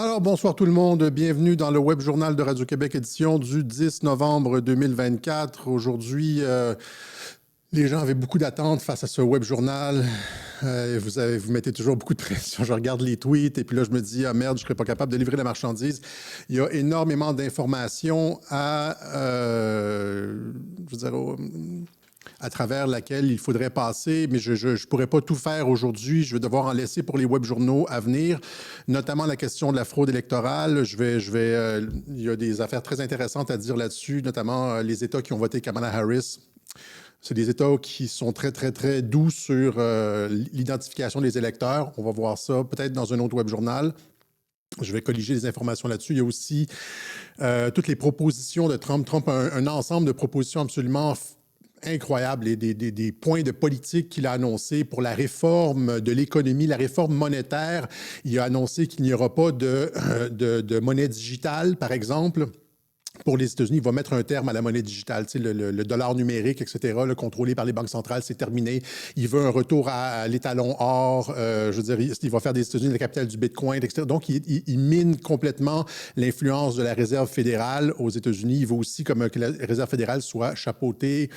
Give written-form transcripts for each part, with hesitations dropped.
Alors, bonsoir tout le monde. Bienvenue dans le Web Journal de Radio-Québec, édition du 10 novembre 2024. Aujourd'hui, les gens avaient beaucoup d'attentes face à ce Web Journal. Vous mettez toujours beaucoup de pression. Je regarde les tweets et puis là, je me dis, ah merde, je ne serais pas capable de livrer la marchandise. Il y a énormément d'informations à travers laquelle il faudrait passer, mais je ne pourrais pas tout faire aujourd'hui. Je vais devoir en laisser pour les web journaux à venir, notamment la question de la fraude électorale. Il y a des affaires très intéressantes à dire là-dessus, notamment les États qui ont voté Kamala Harris. C'est des États qui sont très, très, très doux sur l'identification des électeurs. On va voir ça peut-être dans un autre web journal. Je vais colliger les informations là-dessus. Il y a aussi toutes les propositions de Trump. Trump a un ensemble de propositions absolument incroyable et des points de politique qu'il a annoncés pour la réforme de l'économie, la réforme monétaire. Il a annoncé qu'il n'y aura pas de monnaie digitale, par exemple. Pour les États-Unis, il va mettre un terme à la monnaie digitale, tu sais, le dollar numérique, etc., le contrôlé par les banques centrales, c'est terminé. Il veut un retour à l'étalon or. Je veux dire, il va faire des États-Unis la capitale du Bitcoin, etc. Donc, il mine complètement l'influence de la Réserve fédérale aux États-Unis. Il veut aussi que la Réserve fédérale soit chapeautée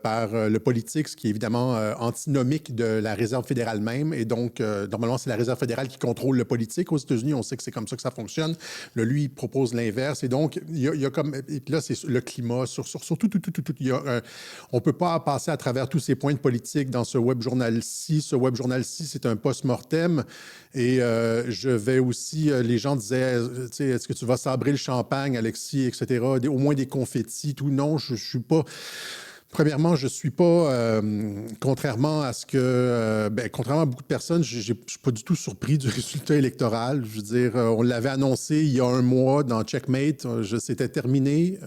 par le politique, ce qui est évidemment antinomique de la Réserve fédérale même. Et donc, normalement, c'est la Réserve fédérale qui contrôle le politique aux États-Unis. On sait que c'est comme ça que ça fonctionne. Là, lui, il propose l'inverse. Et donc, il y a comme... Et là, c'est le climat, sur tout. On ne peut pas passer à travers tous ces points de politique dans ce web journal-ci. Ce web journal-ci, c'est un post-mortem. Et je vais aussi... les gens disaient, tu sais, est-ce que tu vas sabrer le champagne, Alexis, etc., au moins des confettis, tout. Non, je ne suis pas... Premièrement, je ne suis pas, contrairement à contrairement à beaucoup de personnes, je ne suis pas du tout surpris du résultat électoral. Je veux dire, on l'avait annoncé il y a un mois dans Checkmate, c'était terminé.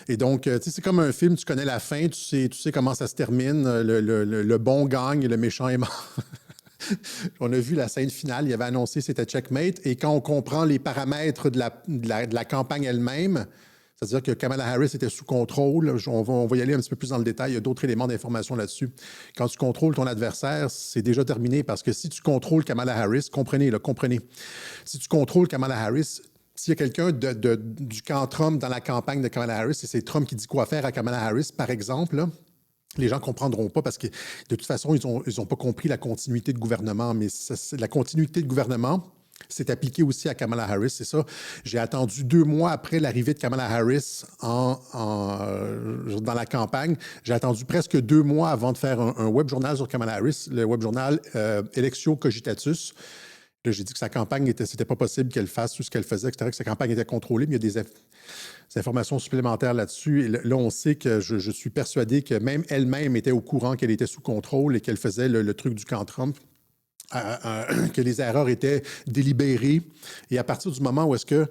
Et donc, tu sais, c'est comme un film, tu connais la fin, tu sais comment ça se termine, le bon gagne et le méchant est mort. On a vu la scène finale, il avait annoncé c'était Checkmate, et quand on comprend les paramètres de la campagne elle-même, c'est-à-dire que Kamala Harris était sous contrôle. On va y aller un petit peu plus dans le détail. Il y a d'autres éléments d'information là-dessus. Quand tu contrôles ton adversaire, c'est déjà terminé parce que si tu contrôles Kamala Harris, comprenez. Si tu contrôles Kamala Harris, s'il y a quelqu'un du camp Trump dans la campagne de Kamala Harris, et c'est Trump qui dit quoi faire à Kamala Harris, par exemple, là, les gens ne comprendront pas parce que de toute façon, ils ont pas compris la continuité de gouvernement. Mais la continuité de gouvernement, c'est appliqué aussi à Kamala Harris, c'est ça. J'ai attendu 2 mois après l'arrivée de Kamala Harris dans la campagne. J'ai attendu presque 2 mois avant de faire un web journal sur Kamala Harris, le web journal Electio Cogitatus. Là, j'ai dit que sa campagne, c'était pas possible qu'elle fasse tout ce qu'elle faisait, etc., que sa campagne était contrôlée, mais il y a des informations supplémentaires là-dessus. Et là, on sait que je suis persuadé que même elle-même était au courant qu'elle était sous contrôle et qu'elle faisait le truc du camp Trump. Que les erreurs étaient délibérées. Et à partir du moment où est-ce que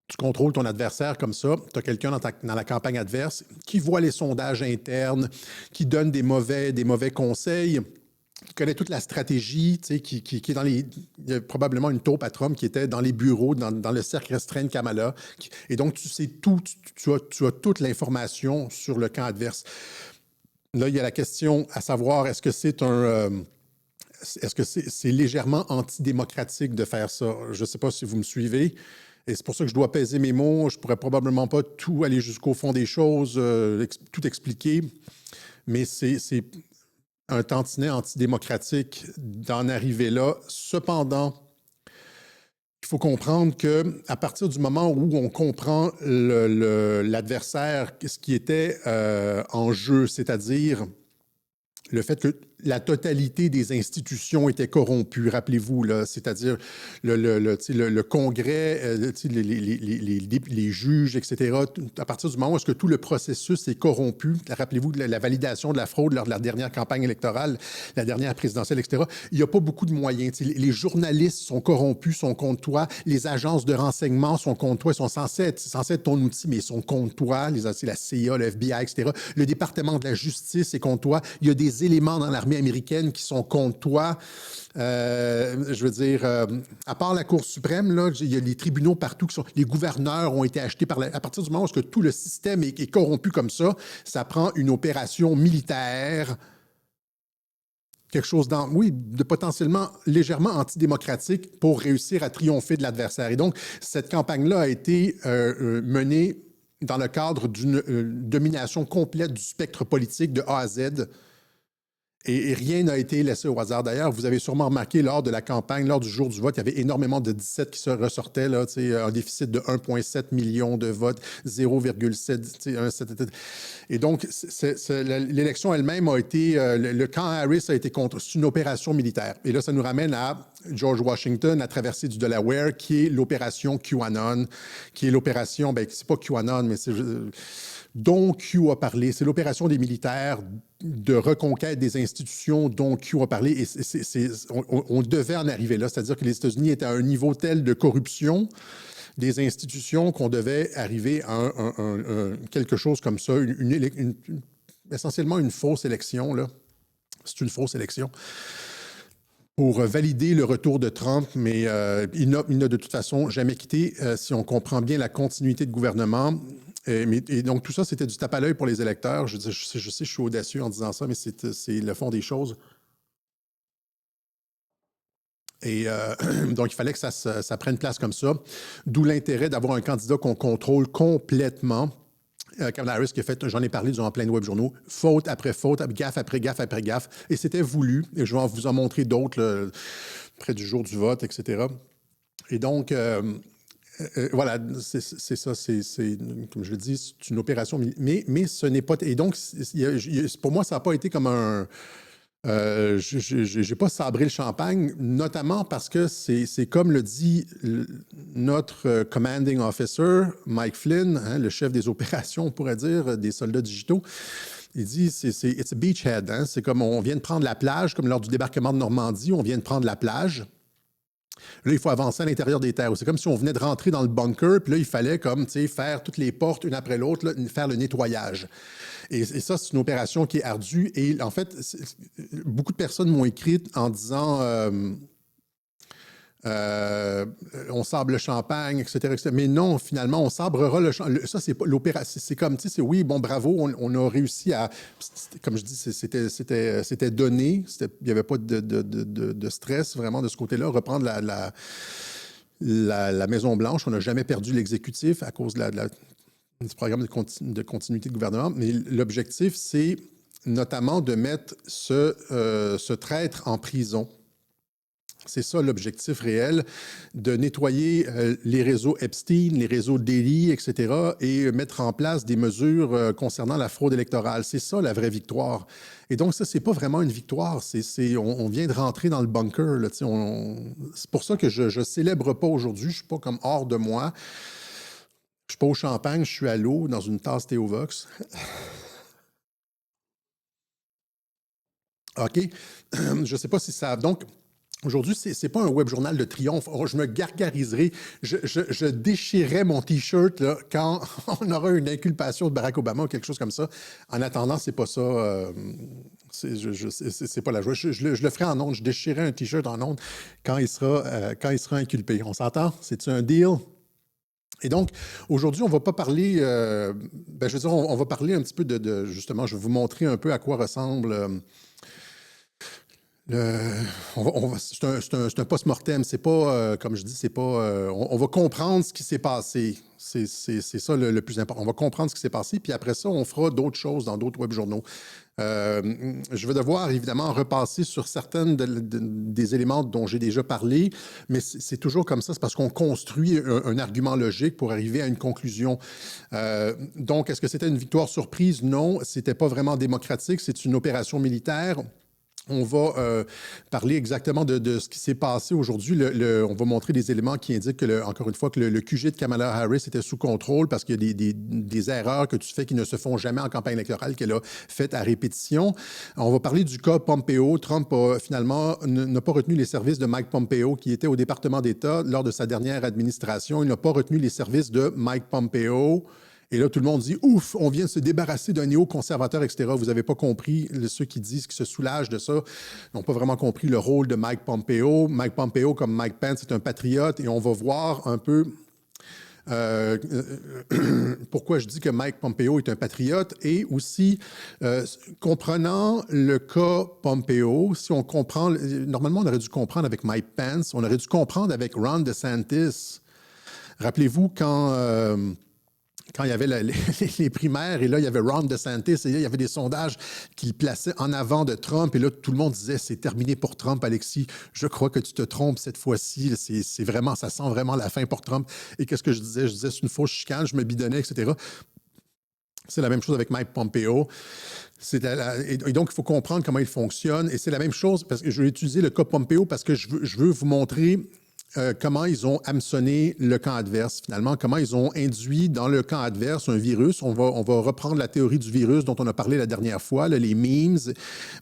tu contrôles ton adversaire comme ça, tu as quelqu'un dans la campagne adverse qui voit les sondages internes, qui donne des mauvais conseils, qui connaît toute la stratégie, tu sais, qui est dans les... Il y a probablement une taupe à Trump qui était dans les bureaux, dans le cercle restreint de Kamala. Et donc, tu sais tout, tu as toute l'information sur le camp adverse. Là, il y a la question à savoir, est-ce que c'est légèrement antidémocratique de faire ça? Je ne sais pas si vous me suivez. Et c'est pour ça que je dois peser mes mots. Je ne pourrais probablement pas tout aller jusqu'au fond des choses, tout expliquer. Mais c'est un tantinet antidémocratique d'en arriver là. Cependant, il faut comprendre qu'à partir du moment où on comprend l'adversaire, ce qui était en jeu, c'est-à-dire le fait que la totalité des institutions étaient corrompues, rappelez-vous, là, c'est-à-dire le Congrès, les juges, etc. À partir du moment où est-ce que tout le processus est corrompu, rappelez-vous la validation de la fraude lors de la dernière campagne électorale, la dernière présidentielle, etc., il n'y a pas beaucoup de moyens. Les journalistes sont corrompus, sont contre toi, les agences de renseignement sont contre toi, ils sont censés être ton outil, mais ils sont contre toi, la CIA, le FBI, etc. Le département de la justice est contre toi. Il y a des éléments dans l'armée américaine qui sont contre toi. Je veux dire, à part la Cour suprême, là, il y a les tribunaux partout qui sont... Les gouverneurs ont été achetés par... À partir du moment où tout le système est corrompu comme ça prend une opération militaire quelque chose oui, de potentiellement légèrement antidémocratique pour réussir à triompher de l'adversaire. Et donc, cette campagne-là a été menée dans le cadre d'une domination complète du spectre politique de A à Z. Et rien n'a été laissé au hasard. D'ailleurs, vous avez sûrement remarqué lors de la campagne, lors du jour du vote, il y avait énormément de 17 qui se ressortaient, là, un déficit de 1,7 million de votes, 0,7. Et donc, l'élection elle-même a été, le camp Harris a été contre, c'est une opération militaire. Et là, ça nous ramène à George Washington, la traversée du Delaware, qui est l'opération QAnon, qui est l'opération, ben, c'est pas QAnon, mais c'est... dont Q a parlé. C'est l'opération des militaires de reconquête des institutions dont Q a parlé. Et on devait en arriver là, c'est-à-dire que les États-Unis étaient à un niveau tel de corruption des institutions qu'on devait arriver à quelque chose comme ça, essentiellement une fausse élection, là. C'est une fausse élection pour valider le retour de Trump, mais il n'a de toute façon jamais quitté, si on comprend bien la continuité de gouvernement. Et donc, tout ça, c'était du tape à l'œil pour les électeurs. Je sais, je suis audacieux en disant ça, mais c'est le fond des choses. Et donc, il fallait que ça prenne place comme ça, d'où l'intérêt d'avoir un candidat qu'on contrôle complètement. Kamala Harris qui a fait, j'en ai parlé durant plein de webjournaux, faute après faute, gaffe après gaffe après gaffe, et c'était voulu, et je vais vous en montrer d'autres près du jour du vote, etc. Et donc, voilà, c'est ça, comme je le dis, c'est une opération, mais ce n'est pas... Et donc, pour moi, ça n'a pas été comme un... je n'ai pas sabré le champagne, notamment parce que c'est comme le dit notre commanding officer, Mike Flynn, hein, le chef des opérations, on pourrait dire, des soldats digitaux. Il dit, it's a beachhead, hein, c'est comme on vient de prendre la plage, comme lors du débarquement de Normandie, on vient de prendre la plage. Là, il faut avancer à l'intérieur des terres. C'est comme si on venait de rentrer dans le bunker, puis là, il fallait comme, faire toutes les portes une après l'autre, faire le nettoyage. Et ça, c'est une opération qui est ardue. Et en fait, beaucoup de personnes m'ont écrit en disant on sabre le champagne, etc., etc. Mais non, finalement, on sabrera le champagne. Ça, c'est pas l'opération. C'est comme, c'est oui, bon, bravo, on a réussi à. Comme je dis, c'était donné. Il n'y avait pas de stress vraiment de ce côté-là. Reprendre la Maison-Blanche, on n'a jamais perdu l'exécutif à cause du programme de continuité de gouvernement. Mais l'objectif, c'est notamment de mettre ce traître en prison. C'est ça l'objectif réel, de nettoyer les réseaux Epstein, les réseaux Deli, etc., et mettre en place des mesures concernant la fraude électorale. C'est ça la vraie victoire. Et donc ça, c'est pas vraiment une victoire, on vient de rentrer dans le bunker. Là, c'est pour ça que je célèbre pas aujourd'hui, je suis pas comme hors de moi. Je suis pas au champagne, je suis à l'eau dans une tasse Théovox. OK. Je sais pas si ça... Donc, aujourd'hui, ce n'est pas un web journal de triomphe. Oh, je me gargariserai. Je déchirerai mon T-shirt là, quand on aura une inculpation de Barack Obama ou quelque chose comme ça. En attendant, c'est pas ça. C'est pas la joie. Je le ferai en ondes. Je déchirerai un T-shirt en ondes quand il sera inculpé. On s'entend? C'est-tu un deal? Et donc, aujourd'hui, on ne va pas parler... je veux dire, on va parler un petit peu justement, je vais vous montrer un peu à quoi ressemble... c'est un post-mortem. C'est pas, comme je dis, c'est pas. On va comprendre ce qui s'est passé. C'est ça le plus important. On va comprendre ce qui s'est passé, puis après ça, on fera d'autres choses dans d'autres web journaux. Je vais devoir évidemment repasser sur certains des éléments dont j'ai déjà parlé, mais c'est toujours comme ça. C'est parce qu'on construit un argument logique pour arriver à une conclusion. Donc, est-ce que c'était une victoire surprise? Non, c'était pas vraiment démocratique. C'est une opération militaire. On va parler exactement de ce qui s'est passé aujourd'hui. On va montrer des éléments qui indiquent, encore une fois, que le QG de Kamala Harris était sous contrôle parce qu'il y a des erreurs que tu fais qui ne se font jamais en campagne électorale, qu'elle a faites à répétition. On va parler du cas Pompeo. Trump, finalement, n'a pas retenu les services de Mike Pompeo, qui était au département d'État lors de sa dernière administration. Il n'a pas retenu les services de Mike Pompeo. Et là, tout le monde dit « Ouf, on vient de se débarrasser d'un néoconservateur, etc. » Vous n'avez pas compris, ceux qui disent qu'ils se soulagent de ça n'ont pas vraiment compris le rôle de Mike Pompeo. Mike Pompeo, comme Mike Pence, est un patriote et on va voir un peu pourquoi je dis que Mike Pompeo est un patriote et aussi, comprenant le cas Pompeo, si on comprend, normalement on aurait dû comprendre avec Mike Pence, on aurait dû comprendre avec Ron DeSantis. Rappelez-vous quand il y avait les primaires, et là, il y avait Ron DeSantis, et là, il y avait des sondages qui le plaçaient en avant de Trump, et là, tout le monde disait, c'est terminé pour Trump, Alexis, je crois que tu te trompes cette fois-ci, c'est vraiment, ça sent vraiment la fin pour Trump. Et qu'est-ce que je disais? Je disais, c'est une fausse chicane, je me bidonnais, etc. C'est la même chose avec Mike Pompeo. Et donc, il faut comprendre comment il fonctionne, et c'est la même chose, parce que je vais utiliser le cas Pompeo parce que je veux vous montrer comment ils ont hameçonné le camp adverse, finalement, comment ils ont induit dans le camp adverse un virus. On va reprendre la théorie du virus dont on a parlé la dernière fois, là, les memes,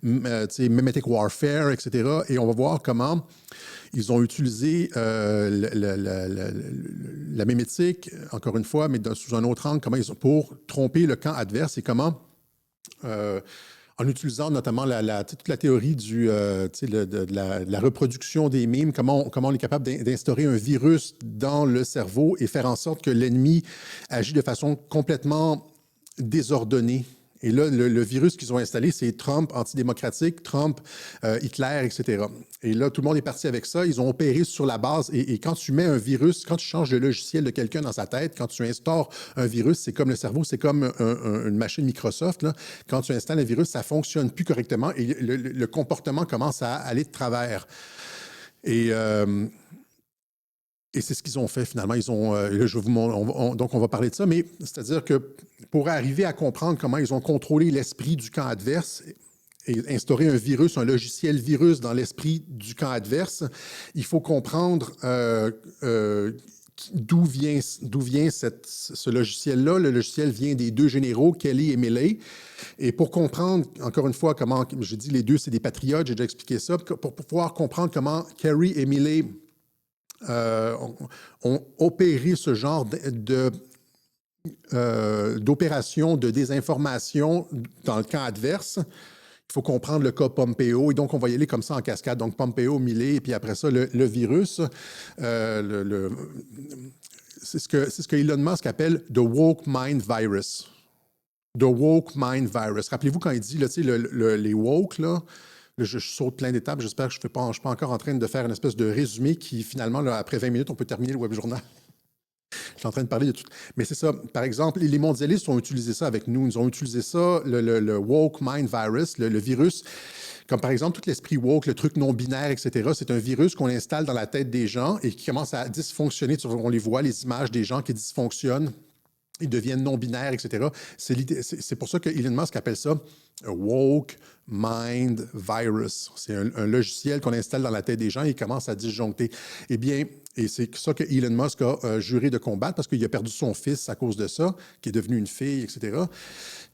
mimetic warfare, etc. Et on va voir comment ils ont utilisé la mimétique, encore une fois, mais sous un autre angle, comment ils ont, pour tromper le camp adverse et comment... en utilisant notamment toute la théorie de la reproduction des mimes, comment on est capable d'instaurer un virus dans le cerveau et faire en sorte que l'ennemi agit de façon complètement désordonnée. Et là, le virus qu'ils ont installé, c'est Trump antidémocratique, Trump, Hitler, etc. Et là, tout le monde est parti avec ça. Ils ont opéré sur la base. Et quand tu mets un virus, quand tu changes le logiciel de quelqu'un dans sa tête, quand tu instaures un virus, c'est comme le cerveau, c'est comme une machine Microsoft, là. Quand tu installes un virus, ça ne fonctionne plus correctement et le comportement commence à aller de travers. Et c'est ce qu'ils ont fait finalement. Ils ont, là, je vous montre, donc on va parler de ça, mais c'est-à-dire que pour arriver à comprendre comment ils ont contrôlé l'esprit du camp adverse et instaurer un virus, un logiciel virus dans l'esprit du camp adverse, il faut comprendre d'où vient ce logiciel-là. Le logiciel vient des deux généraux, Kelly et Milley. Et pour comprendre, encore une fois, comment, j'ai dit les deux, c'est des patriotes, j'ai déjà expliqué ça, pour pouvoir comprendre comment Kerry et Milley ont opéré ce genre d'opération de désinformation dans le camp adverse. Il faut comprendre le cas Pompeo, et donc on va y aller comme ça en cascade. Donc Pompeo, Milley, et puis après ça, le virus. C'est ce que Elon Musk appelle « the woke mind virus ». The woke mind virus. Rappelez-vous quand il dit, là, les woke, là, je saute plein d'étapes. J'espère que je ne suis pas encore en train de faire une espèce de résumé qui, finalement, là, après 20 minutes, on peut terminer le web journal. Je suis en train de parler de tout. Mais c'est ça. Par exemple, les mondialistes ont utilisé ça avec nous. Ils ont utilisé ça, le woke mind virus, le virus, comme par exemple tout l'esprit woke, le truc non-binaire, etc. C'est un virus qu'on installe dans la tête des gens et qui commence à dysfonctionner. On les voit, les images des gens qui dysfonctionnent. Ils deviennent non-binaires, etc. C'est pour ça que Elon Musk appelle ça un woke mind virus. C'est un logiciel qu'on installe dans la tête des gens et il commence à disjoncter. Eh bien, et c'est ça que Elon Musk a juré de combattre parce qu'il a perdu son fils à cause de ça, qui est devenu une fille, etc.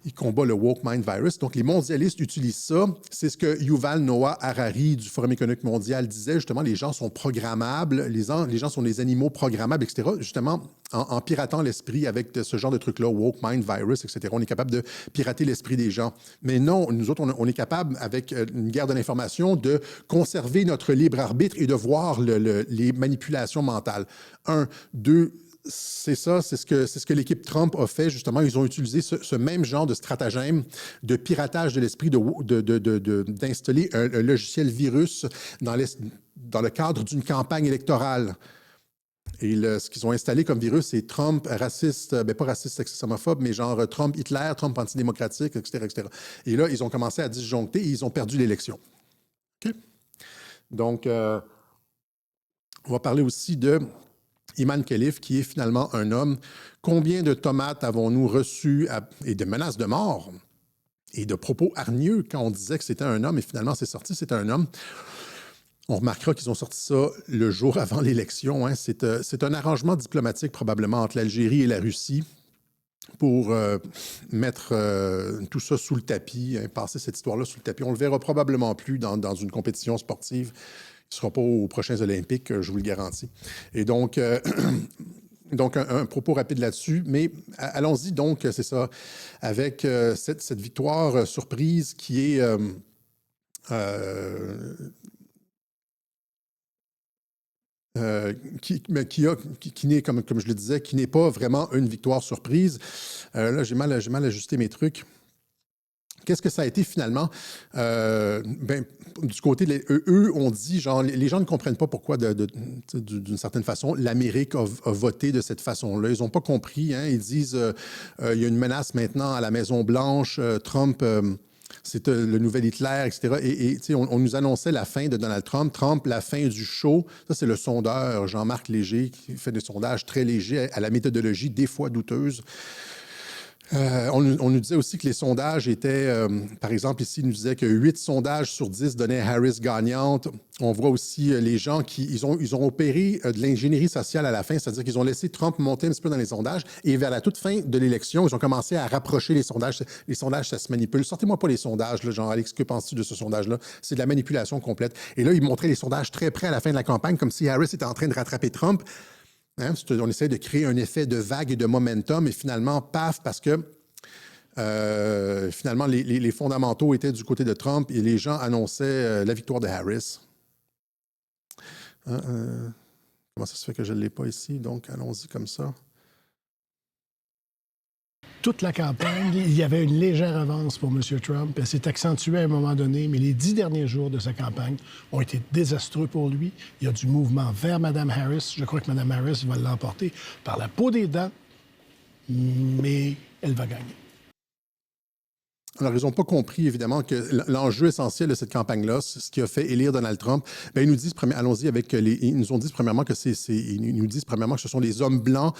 Il combat le woke mind virus. Donc, les mondialistes utilisent ça. C'est ce que Yuval Noah Harari du Forum économique mondial disait. Justement, les gens sont programmables, les gens sont des animaux programmables, etc. Justement, en piratant l'esprit avec ce genre de truc-là, woke mind virus, etc. On est capable de pirater l'esprit des gens. Mais non, nous autres, on est capable, avec une guerre de l'information, de conserver notre libre arbitre et de voir les manipulations mentales. Un, deux, c'est ça, c'est ce que l'équipe Trump a fait, justement. Ils ont utilisé ce même genre de stratagème de piratage de l'esprit, d'installer un logiciel virus dans le cadre d'une campagne électorale. Et ce qu'ils ont installé comme virus, c'est Trump raciste, pas raciste, sexiste, homophobe, mais genre Trump Hitler, Trump antidémocratique, etc., etc. Et là, ils ont commencé à disjoncter et ils ont perdu l'élection. OK? Donc, on va parler aussi de Iman Khalif, qui est finalement un homme. Combien de tomates avons-nous reçues et de menaces de mort et de propos hargneux quand on disait que c'était un homme et finalement c'est sorti, c'était un homme. On remarquera qu'ils ont sorti ça le jour avant l'élection. Hein. C'est un arrangement diplomatique probablement entre l'Algérie et la Russie pour mettre tout ça sous le tapis, hein, passer cette histoire-là sous le tapis. On le verra probablement plus dans une compétition sportive. Il ne sera pas aux prochains Olympiques, je vous le garantis. Et donc, donc un propos rapide là-dessus. Mais allons-y donc, c'est ça, avec cette victoire surprise qui est... qui n'est, comme je le disais, qui n'est pas vraiment une victoire surprise. Là, j'ai mal ajusté mes trucs. Qu'est-ce que ça a été finalement? Du côté, eux ont dit, genre, les gens ne comprennent pas pourquoi, d'une certaine façon, l'Amérique a voté de cette façon-là. Ils n'ont pas compris. Hein? Ils disent, il y a une menace maintenant à la Maison-Blanche, Trump... c'est le nouvel Hitler, etc. Et on nous annonçait la fin de Donald Trump. Trump, la fin du show. Ça, c'est le sondeur Jean-Marc Léger qui fait des sondages très légers à la méthodologie des fois douteuse. On nous disait aussi que les sondages étaient, par exemple, ici, il nous disait que 8 sondages sur 10 donnaient Harris gagnante. On voit aussi les gens ils ont opéré de l'ingénierie sociale à la fin, c'est-à-dire qu'ils ont laissé Trump monter un petit peu dans les sondages et vers la toute fin de l'élection, ils ont commencé à rapprocher les sondages. Les sondages, ça se manipule. Sortez-moi pas les sondages, là, genre, Alex, que penses-tu de ce sondage-là? C'est de la manipulation complète. Et là, ils montraient les sondages très près à la fin de la campagne, comme si Harris était en train de rattraper Trump. Hein, on essaie de créer un effet de vague et de momentum, et finalement, paf, parce que finalement, les fondamentaux étaient du côté de Trump et les gens annonçaient la victoire de Harris. Comment ça se fait que je ne l'ai pas ici? Donc, allons-y comme ça. Toute la campagne, il y avait une légère avance pour M. Trump. Elle s'est accentuée à un moment donné, mais les 10 derniers jours de sa campagne ont été désastreux pour lui. Il y a du mouvement vers Mme Harris. Je crois que Mme Harris va l'emporter par la peau des dents, mais elle va gagner. Alors, ils n'ont pas compris, évidemment, que l'enjeu essentiel de cette campagne-là, ce qui a fait élire Donald Trump, bien, ils nous disent, allons-y avec ils nous ont dit premièrement que ils nous disent premièrement que ce sont les hommes blancs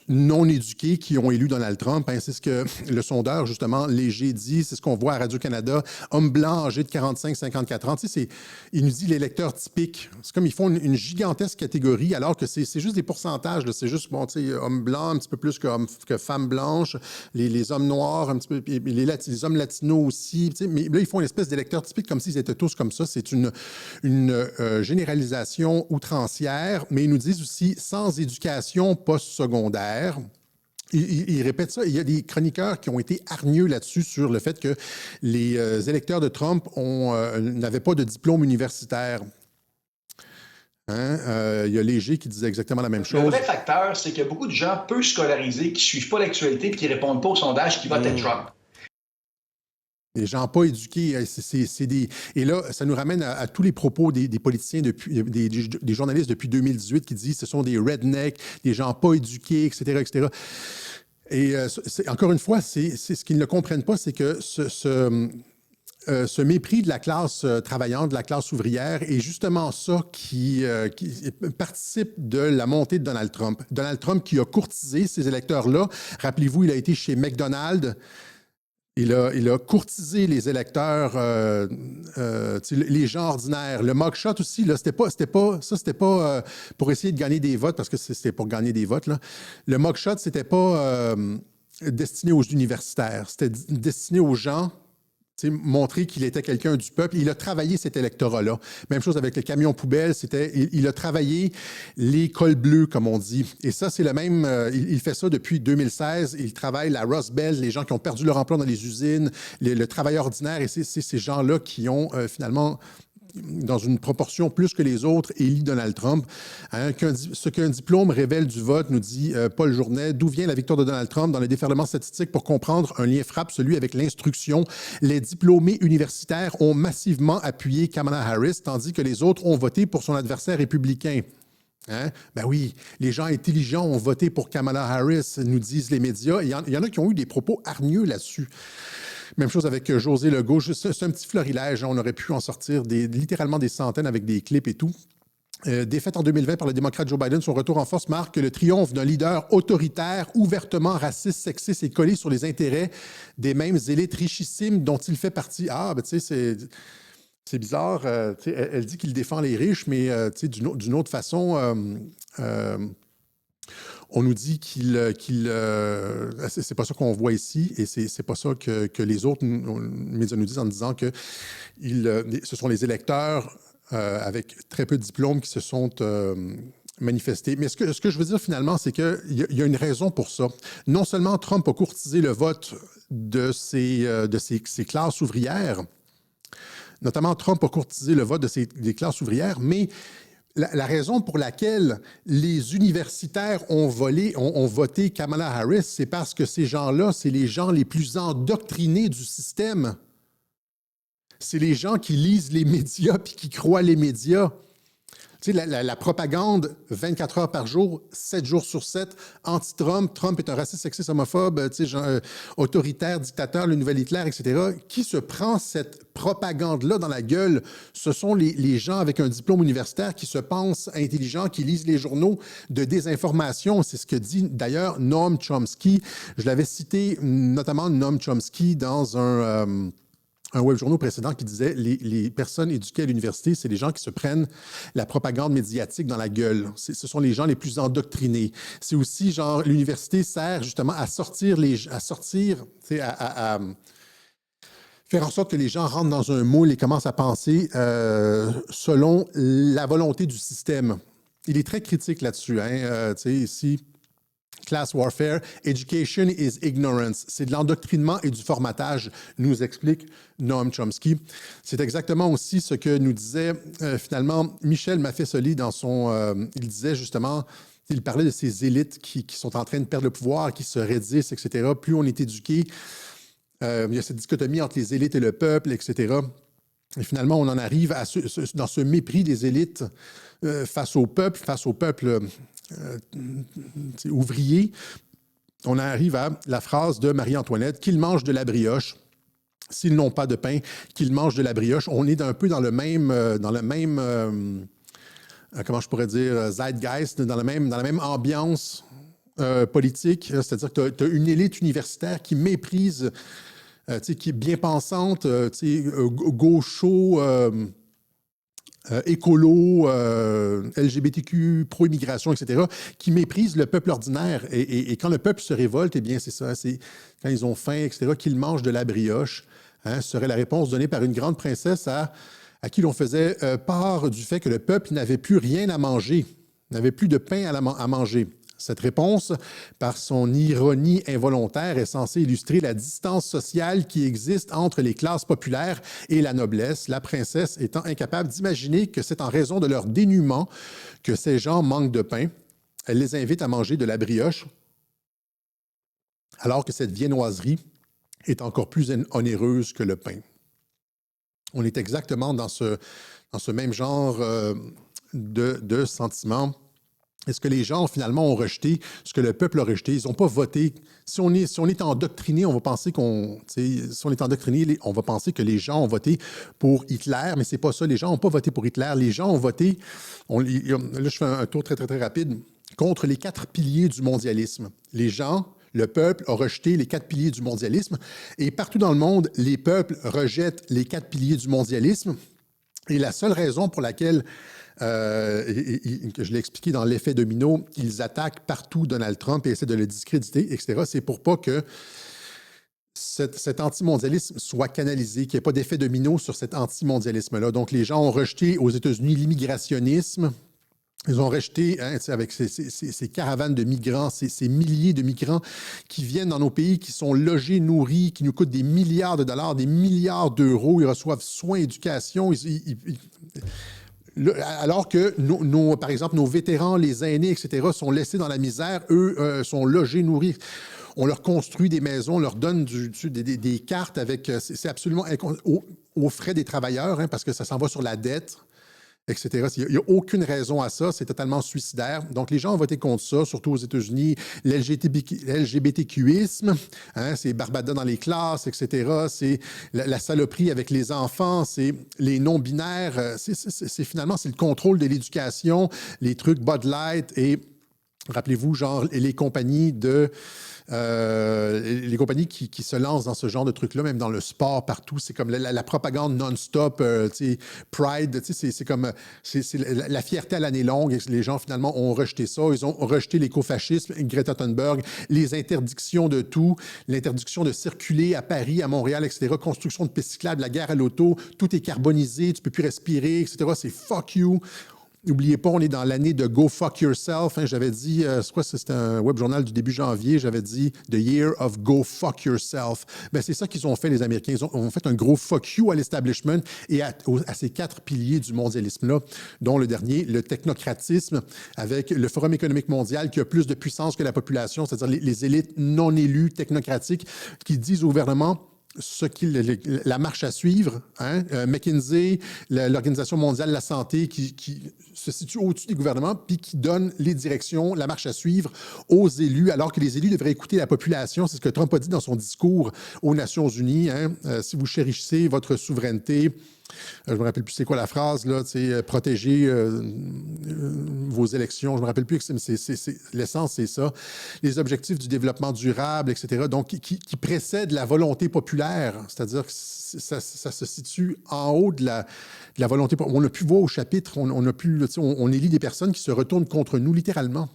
non éduqués qui ont élu Donald Trump. Hein, c'est ce que le sondeur, justement, Léger dit, c'est ce qu'on voit à Radio-Canada. Hommes blancs âgés de 45-54 ans. Tu sais, il nous dit l'électeur typique. C'est comme ils font une gigantesque catégorie, alors que c'est juste des pourcentages. Là. C'est juste, bon, tu sais, hommes blancs un petit peu plus que femmes blanches, les hommes noirs un petit peu, les hommes latinos aussi. Mais là, ils font une espèce d'électeur typique comme s'ils étaient tous comme ça. C'est une généralisation outrancière, mais ils nous disent aussi sans éducation postsecondaire. Ils répètent ça. Il y a des chroniqueurs qui ont été hargneux là-dessus sur le fait que les électeurs de Trump n'avaient pas de diplôme universitaire. Hein? Il y a Léger qui disait exactement la même chose. Le vrai facteur, c'est qu'il y a beaucoup de gens peu scolarisés qui ne suivent pas l'actualité et qui ne répondent pas au sondage qui votent Trump. Les gens pas éduqués, et là, ça nous ramène à tous les propos des politiciens, des journalistes depuis 2018 qui disent que ce sont des rednecks, des gens pas éduqués, etc., etc. Et encore une fois, c'est ce qu'ils ne comprennent pas, c'est que ce mépris de la classe travaillante, de la classe ouvrière, est justement ça qui participe de la montée de Donald Trump. Donald Trump qui a courtisé ces électeurs-là. Rappelez-vous, il a été chez McDonald's. Il a courtisé les électeurs, les gens ordinaires. Le mugshot aussi, là, c'était pas pour essayer de gagner des votes, parce que c'était pour gagner des votes, là. Le mugshot, c'était pas destiné aux universitaires. C'était destiné aux gens, montrer qu'il était quelqu'un du peuple. Il a travaillé cet électorat-là. Même chose avec le camion poubelle, il a travaillé les cols bleus, comme on dit. Et ça, c'est le même... il fait ça depuis 2016. Il travaille la Rust Belt, les gens qui ont perdu leur emploi dans les usines, le travailleur ordinaire. Et c'est ces gens-là qui ont finalement... dans une proportion plus que les autres, élit Donald Trump. Hein, ce qu'un diplôme révèle du vote, nous dit Paul Journet, d'où vient la victoire de Donald Trump dans les déferlements statistiques pour comprendre un lien frappe, celui avec l'instruction. Les diplômés universitaires ont massivement appuyé Kamala Harris, tandis que les autres ont voté pour son adversaire républicain. Hein? Ben oui, les gens intelligents ont voté pour Kamala Harris, nous disent les médias. Il y en a qui ont eu des propos hargneux là-dessus. Même chose avec José Legault. C'est un petit florilège. On aurait pu en sortir littéralement des centaines avec des clips et tout. Défaite en 2020 par le démocrate Joe Biden, son retour en force marque le triomphe d'un leader autoritaire, ouvertement raciste, sexiste et collé sur les intérêts des mêmes élites richissimes dont il fait partie. Ah, ben tu sais, c'est bizarre. Elle dit qu'il défend les riches, mais d'une autre façon... on nous dit c'est pas ça qu'on voit ici, et c'est pas ça que les autres médias nous disent en disant que ce sont les électeurs avec très peu de diplômes qui se sont manifestés. Mais ce que je veux dire finalement, c'est qu'il y a une raison pour ça. Non seulement Trump a courtisé le vote de ces classes ouvrières, notamment Trump a courtisé le vote des classes ouvrières, mais la raison pour laquelle les universitaires ont voté Kamala Harris, c'est parce que ces gens-là, c'est les gens les plus endoctrinés du système. C'est les gens qui lisent les médias puis qui croient les médias. Tu sais, la propagande, 24 heures par jour, 7 jours sur 7, anti-Trump, Trump est un raciste, sexiste, homophobe, tu sais, autoritaire, dictateur, le nouvel Hitler, etc. Qui se prend cette propagande-là dans la gueule? Ce sont les gens avec un diplôme universitaire qui se pensent intelligents, qui lisent les journaux de désinformation. C'est ce que dit d'ailleurs Noam Chomsky. Je l'avais cité notamment Noam Chomsky dans un web journal précédent qui disait les personnes éduquées à l'université, c'est les gens qui se prennent la propagande médiatique dans la gueule. Ce sont les gens les plus endoctrinés. C'est aussi genre l'université sert justement à faire en sorte que les gens rentrent dans un moule et commencent à penser selon la volonté du système. Il est très critique là-dessus. Tu sais, ici. Class warfare, education is ignorance. C'est de l'endoctrinement et du formatage, nous explique Noam Chomsky. C'est exactement aussi ce que nous disait finalement Michel Maffesoli dans son... il disait justement, il parlait de ces élites qui sont en train de perdre le pouvoir, qui se raidissent, etc. Plus on est éduqué, il y a cette dichotomie entre les élites et le peuple, etc. Et finalement, on en arrive dans ce mépris des élites face au peuple ouvrier, on arrive à la phrase de Marie-Antoinette, qu'ils mangent de la brioche. S'ils n'ont pas de pain, qu'ils mangent de la brioche. On est un peu dans le même comment je pourrais dire, zeitgeist, dans la même ambiance politique. C'est-à-dire que tu as une élite universitaire qui méprise, qui est bien pensante, gaucho, écolo, LGBTQ, pro-immigration, etc., qui méprisent le peuple ordinaire. Et quand le peuple se révolte, eh bien, c'est ça, c'est quand ils ont faim, etc., qu'ils mangent de la brioche. Ce serait la réponse donnée par une grande princesse à qui l'on faisait part du fait que le peuple n'avait plus rien à manger, n'avait plus de pain à manger. Cette réponse, par son ironie involontaire, est censée illustrer la distance sociale qui existe entre les classes populaires et la noblesse, la princesse étant incapable d'imaginer que c'est en raison de leur dénuement que ces gens manquent de pain. Elle les invite à manger de la brioche, alors que cette viennoiserie est encore plus onéreuse que le pain. On est exactement dans ce même genre de sentiment. Est-ce que les gens, finalement, ont rejeté ce que le peuple a rejeté? Ils n'ont pas voté. Si on est endoctriné, on va penser on va penser que les gens ont voté pour Hitler, mais c'est pas ça. Les gens n'ont pas voté pour Hitler. Les gens ont voté, là, je fais un tour très, très, très rapide, contre les 4 piliers du mondialisme. Les gens, le peuple a rejeté les 4 piliers du mondialisme. Et partout dans le monde, les peuples rejettent les 4 piliers du mondialisme. Et la seule raison pour laquelle que je l'ai expliqué dans l'effet domino, ils attaquent partout Donald Trump et essaient de le discréditer, etc. C'est pour pas que cet antimondialisme soit canalisé, qu'il n'y ait pas d'effet domino sur cet antimondialisme-là. Donc, les gens ont rejeté aux États-Unis l'immigrationnisme. Ils ont rejeté, avec ces caravanes de migrants, ces milliers de migrants qui viennent dans nos pays, qui sont logés, nourris, qui nous coûtent des milliards de dollars, des milliards d'euros. Ils reçoivent soins, éducation. Alors que, par exemple, nos vétérans, les aînés, etc., sont laissés dans la misère. Eux sont logés, nourris. On leur construit des maisons, on leur donne des cartes avec... C'est absolument aux frais des travailleurs, parce que ça s'en va sur la dette, etc. Il n'y a aucune raison à ça. C'est totalement suicidaire. Donc, les gens ont voté contre ça, surtout aux États-Unis. LGBTQisme, c'est Barbada dans les classes, etc. C'est la saloperie avec les enfants, c'est les non-binaires. Finalement, c'est le contrôle de l'éducation, les trucs Bud Light et, rappelez-vous, genre, les compagnies qui se lancent dans ce genre de trucs-là, même dans le sport, partout. C'est comme la propagande non-stop, Pride, c'est comme la fierté à l'année longue. Les gens, finalement, ont rejeté ça. Ils ont rejeté l'écofascisme, Greta Thunberg, les interdictions de tout, l'interdiction de circuler à Paris, à Montréal, etc., construction de pistes cyclables, la guerre à l'auto, tout est carbonisé, tu ne peux plus respirer, etc. C'est « fuck you ». N'oubliez pas, on est dans l'année de Go Fuck Yourself. Hein, j'avais dit, c'était un web journal du début janvier, j'avais dit The Year of Go Fuck Yourself. Ben, c'est ça qu'ils ont fait, les Américains. Ils ont fait un gros fuck you à l'establishment et à ces 4 piliers du mondialisme-là, dont le dernier, le technocratisme, avec le Forum économique mondial qui a plus de puissance que la population, c'est-à-dire les élites non élues technocratiques qui disent au gouvernement la marche à suivre, hein? McKinsey, l'Organisation mondiale de la santé qui se situe au-dessus des gouvernements puis qui donne les directions, la marche à suivre aux élus, alors que les élus devraient écouter la population. C'est ce que Trump a dit dans son discours aux Nations unies. Hein? Si vous chérissez votre souveraineté, je ne me rappelle plus c'est quoi la phrase, là, protéger vos élections, je ne me rappelle plus, l'essence, c'est ça. Les objectifs du développement durable, etc., donc qui précèdent la volonté populaire, c'est-à-dire que ça se situe en haut de la volonté populaire. On a pu voir au chapitre, on élit des personnes qui se retournent contre nous, littéralement,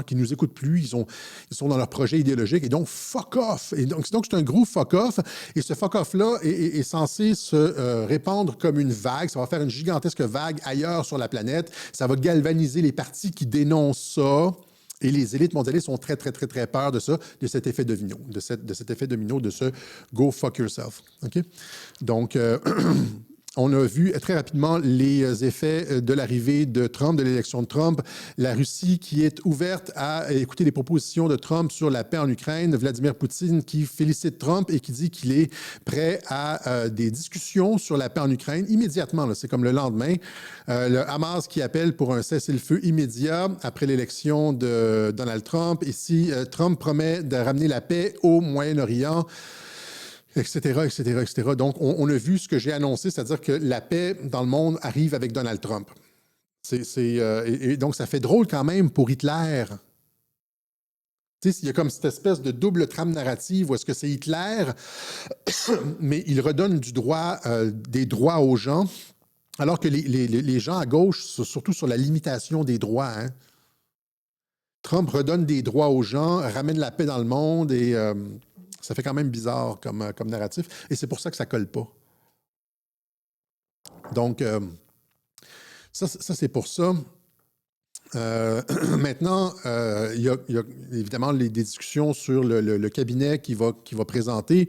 qui ne nous écoutent plus, ils sont dans leur projet idéologique, et donc fuck off. Et donc c'est un gros fuck off, et ce fuck off-là est censé se répandre comme une vague, ça va faire une gigantesque vague ailleurs sur la planète, ça va galvaniser les partis qui dénoncent ça, et les élites mondialistes ont très, très, très, très peur de ça, de cet effet domino, de cet effet domino, de ce go fuck yourself. OK? Donc, on a vu très rapidement les effets de l'arrivée de Trump, de l'élection de Trump. La Russie qui est ouverte à écouter les propositions de Trump sur la paix en Ukraine. Vladimir Poutine qui félicite Trump et qui dit qu'il est prêt à des discussions sur la paix en Ukraine immédiatement. Là, c'est comme le lendemain. Le Hamas qui appelle pour un cessez-le-feu immédiat après l'élection de Donald Trump. Ici, Trump promet de ramener la paix au Moyen-Orient, etc., etc., etc. Donc, on a vu ce que j'ai annoncé, c'est-à-dire que la paix dans le monde arrive avec Donald Trump. Et donc, ça fait drôle quand même pour Hitler. Tu sais, il y a comme cette espèce de double trame narrative où est-ce que c'est Hitler, mais il redonne des droits aux gens, alors que les gens à gauche, surtout sur la limitation des droits, hein. Trump redonne des droits aux gens, ramène la paix dans le monde et... ça fait quand même bizarre comme narratif, et c'est pour ça que ça ne colle pas. Donc, ça c'est pour ça. Maintenant, il y a évidemment des discussions sur le cabinet qui va présenter,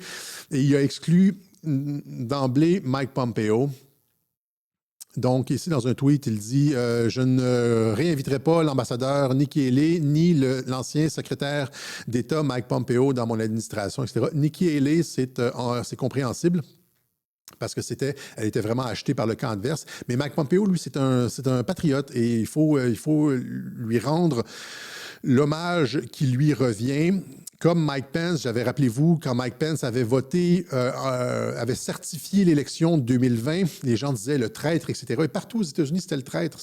et il a exclu d'emblée Mike Pompeo. Donc, ici, dans un tweet, il dit « Je ne réinviterai pas l'ambassadeur Nikki Haley ni l'ancien secrétaire d'État Mike Pompeo dans mon administration, etc. » Nikki Haley, c'est compréhensible parce que elle était vraiment achetée par le camp adverse. Mais Mike Pompeo, lui, c'est un patriote et il faut lui rendre l'hommage qui lui revient. Comme Mike Pence, rappelez-vous, quand Mike Pence avait voté, avait certifié l'élection de 2020, les gens disaient le traître, etc. Et partout aux États-Unis, c'était le traître.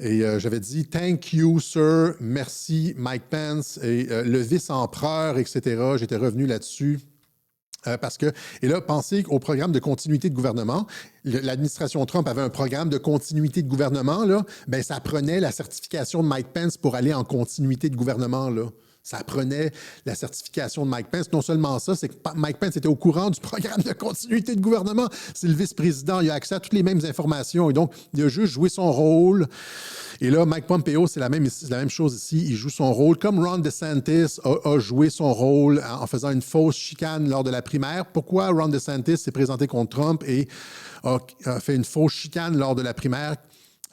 Et j'avais dit « Thank you, sir. Merci, Mike Pence. » Et le vice-empereur, etc. J'étais revenu là-dessus. Et là, pensez au programme de continuité de gouvernement. L'administration Trump avait un programme de continuité de gouvernement, là. Ben, ça prenait la certification de Mike Pence pour aller en continuité de gouvernement, là. Ça prenait la certification de Mike Pence. Non seulement ça, c'est que Mike Pence était au courant du programme de continuité de gouvernement. C'est le vice-président, il a accès à toutes les mêmes informations. Et donc, il a juste joué son rôle. Et là, Mike Pompeo, c'est la même chose ici. Il joue son rôle. Comme Ron DeSantis a joué son rôle en faisant une fausse chicane lors de la primaire. Pourquoi Ron DeSantis s'est présenté contre Trump et a fait une fausse chicane lors de la primaire?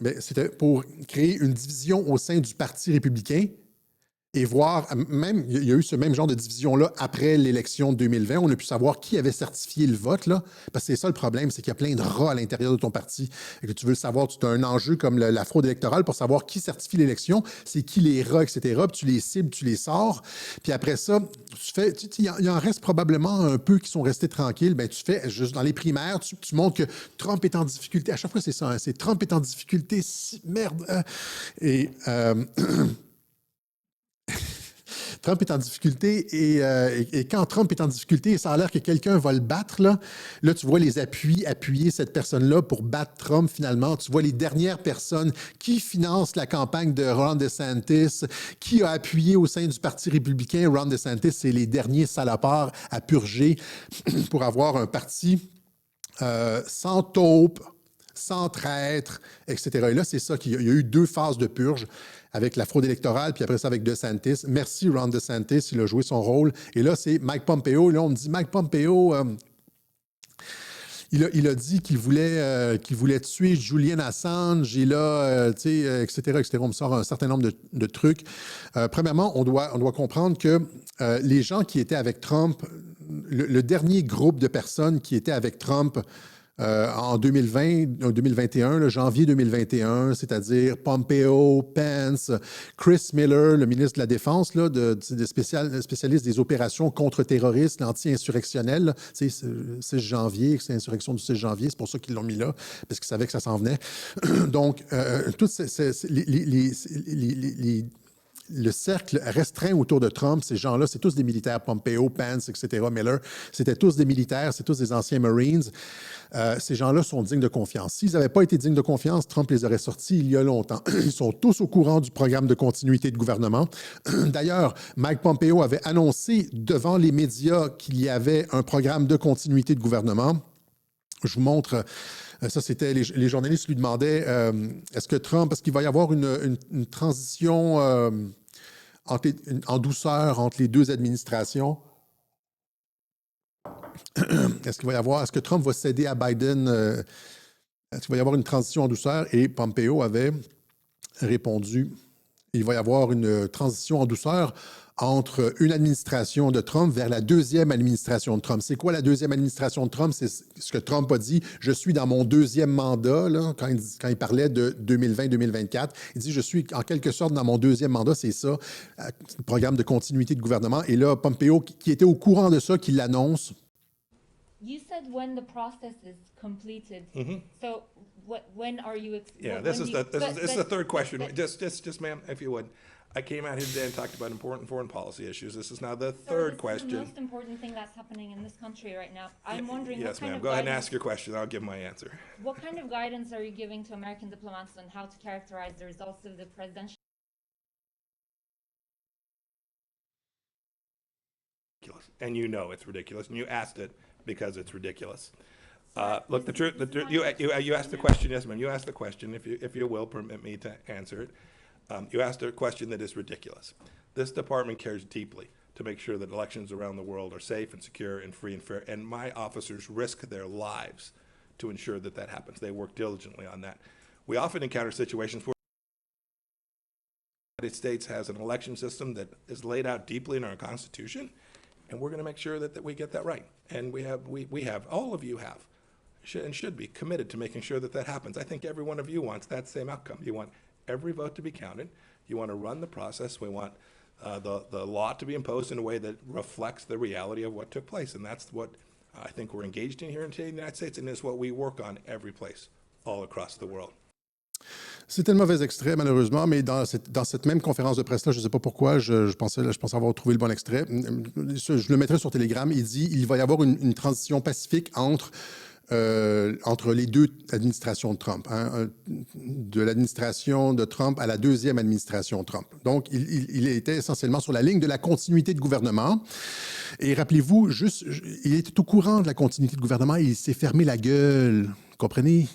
Bien, c'était pour créer une division au sein du Parti républicain. Et voir, même, il y a eu ce même genre de division-là après l'élection de 2020. On a pu savoir qui avait certifié le vote, là. Parce que c'est ça le problème, c'est qu'il y a plein de rats à l'intérieur de ton parti. Et que tu veux le savoir, tu as un enjeu comme la fraude électorale pour savoir qui certifie l'élection, c'est qui les rats, etc. Puis tu les cibles, tu les sors. Puis après ça, il en reste probablement un peu qui sont restés tranquilles. Ben, tu fais, juste dans les primaires, tu montres que Trump est en difficulté. À chaque fois, c'est ça, hein, c'est Trump est en difficulté, merde. Et... Trump est en difficulté et quand Trump est en difficulté, ça a l'air que quelqu'un va le battre, là tu vois les appuyer cette personne-là pour battre Trump finalement. Tu vois les dernières personnes qui financent la campagne de Ron DeSantis, qui a appuyé au sein du Parti républicain. Ron DeSantis, c'est les derniers salopards à purger pour avoir un parti sans taupe, sans traître, etc. Et là, c'est ça qu'il y a eu 2 phases de purge avec la fraude électorale, puis après ça avec DeSantis. Merci Ron DeSantis, il a joué son rôle. Et là, c'est Mike Pompeo. Et là, on me dit, Mike Pompeo... Il a dit qu'il voulait tuer Julian Assange, et là, etc., etc. On me sort un certain nombre de trucs. Premièrement, on doit comprendre que les gens qui étaient avec Trump, le dernier groupe de personnes qui étaient avec Trump en 2021, le janvier 2021, c'est-à-dire Pompeo, Pence, Chris Miller, le ministre de la Défense, là, spécialiste des opérations contre-terroristes, anti-insurrectionnelles. C'est 6 janvier, c'est l'insurrection du 6 janvier, c'est pour ça qu'ils l'ont mis là, parce qu'ils savaient que ça s'en venait. Donc, le cercle restreint autour de Trump, ces gens-là, c'est tous des militaires, Pompeo, Pence, etc., Miller, c'était tous des militaires, c'est tous des anciens Marines. Ces gens-là sont dignes de confiance. S'ils n'avaient pas été dignes de confiance, Trump les aurait sortis il y a longtemps. Ils sont tous au courant du programme de continuité de gouvernement. D'ailleurs, Mike Pompeo avait annoncé devant les médias qu'il y avait un programme de continuité de gouvernement. Je vous montre... Ça, c'était les journalistes lui demandaient est-ce qu'il va y avoir une transition en douceur entre les 2 administrations? Est-ce que Trump va céder à Biden? Est-ce qu'il va y avoir une transition en douceur? Et Pompeo avait répondu il va y avoir une transition en douceur entre une administration de Trump vers la 2e administration de Trump. C'est quoi la 2e administration de Trump? C'est ce que Trump a dit. Je suis dans mon 2e mandat, là, quand il parlait de 2020-2024. Il dit, je suis en quelque sorte dans mon 2e mandat, c'est ça, le programme de continuité de gouvernement. Et là, Pompeo, qui était au courant de ça, qui l'annonce. You said when the process is completed. So when are you? This is the third question. Just, ma'am, if you would. I came out here today and talked about important foreign policy issues. This is now the third question. This is the most important thing that's happening in this country right now. I'm wondering. Yes, ma'am. Go ahead and ask your question. I'll give my answer. What kind of guidance are you giving to American diplomats on how to characterize the results of the presidential? And you know it's ridiculous, and you asked it because it's ridiculous. Look, you asked the question, yes, ma'am. You asked the question. If you will permit me to answer it, you asked a question that is ridiculous. This department cares deeply to make sure that elections around the world are safe and secure and free and fair. And my officers risk their lives to ensure that that happens. They work diligently on that. We often encounter situations where the United States has an election system that is laid out deeply in our Constitution, and we're going to make sure that we get that right. And we have, all of you have, and should be committed to making sure that that happens. I think every one of you wants that same outcome. You want every vote to be counted. You want to run the process. We want the law to be imposed in a way that reflects the reality of what took place. And that's what I think we're engaged in here today in the United States, and it's what we work on every place, all across the world. C'était le mauvais extrait, malheureusement, mais dans cette même conférence de presse-là, je ne sais pas pourquoi, je pensais avoir trouvé le bon extrait. Je le mettrai sur Telegram. Il dit il va y avoir une transition pacifique entre les 2 administrations de Trump, de l'administration de Trump à la 2e administration Trump. Donc, il était essentiellement sur la ligne de la continuité de gouvernement. Et rappelez-vous, il était au courant de la continuité de gouvernement et il s'est fermé la gueule. Vous comprenez?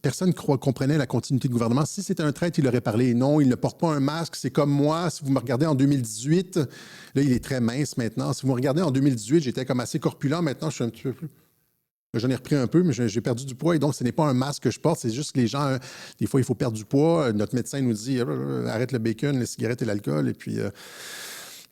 Personne ne comprenait la continuité de gouvernement. Si c'était un traître, il aurait parlé. Non, il ne porte pas un masque. C'est comme moi. Si vous me regardez en 2018, là, il est très mince maintenant. Si vous me regardez en 2018, j'étais comme assez corpulent. Maintenant, je suis un petit peu plus... J'en ai repris un peu, mais j'ai perdu du poids. Et donc, ce n'est pas un masque que je porte. C'est juste que les gens, des fois, il faut perdre du poids. Notre médecin nous dit arrête le bacon, les cigarettes et l'alcool. Et puis...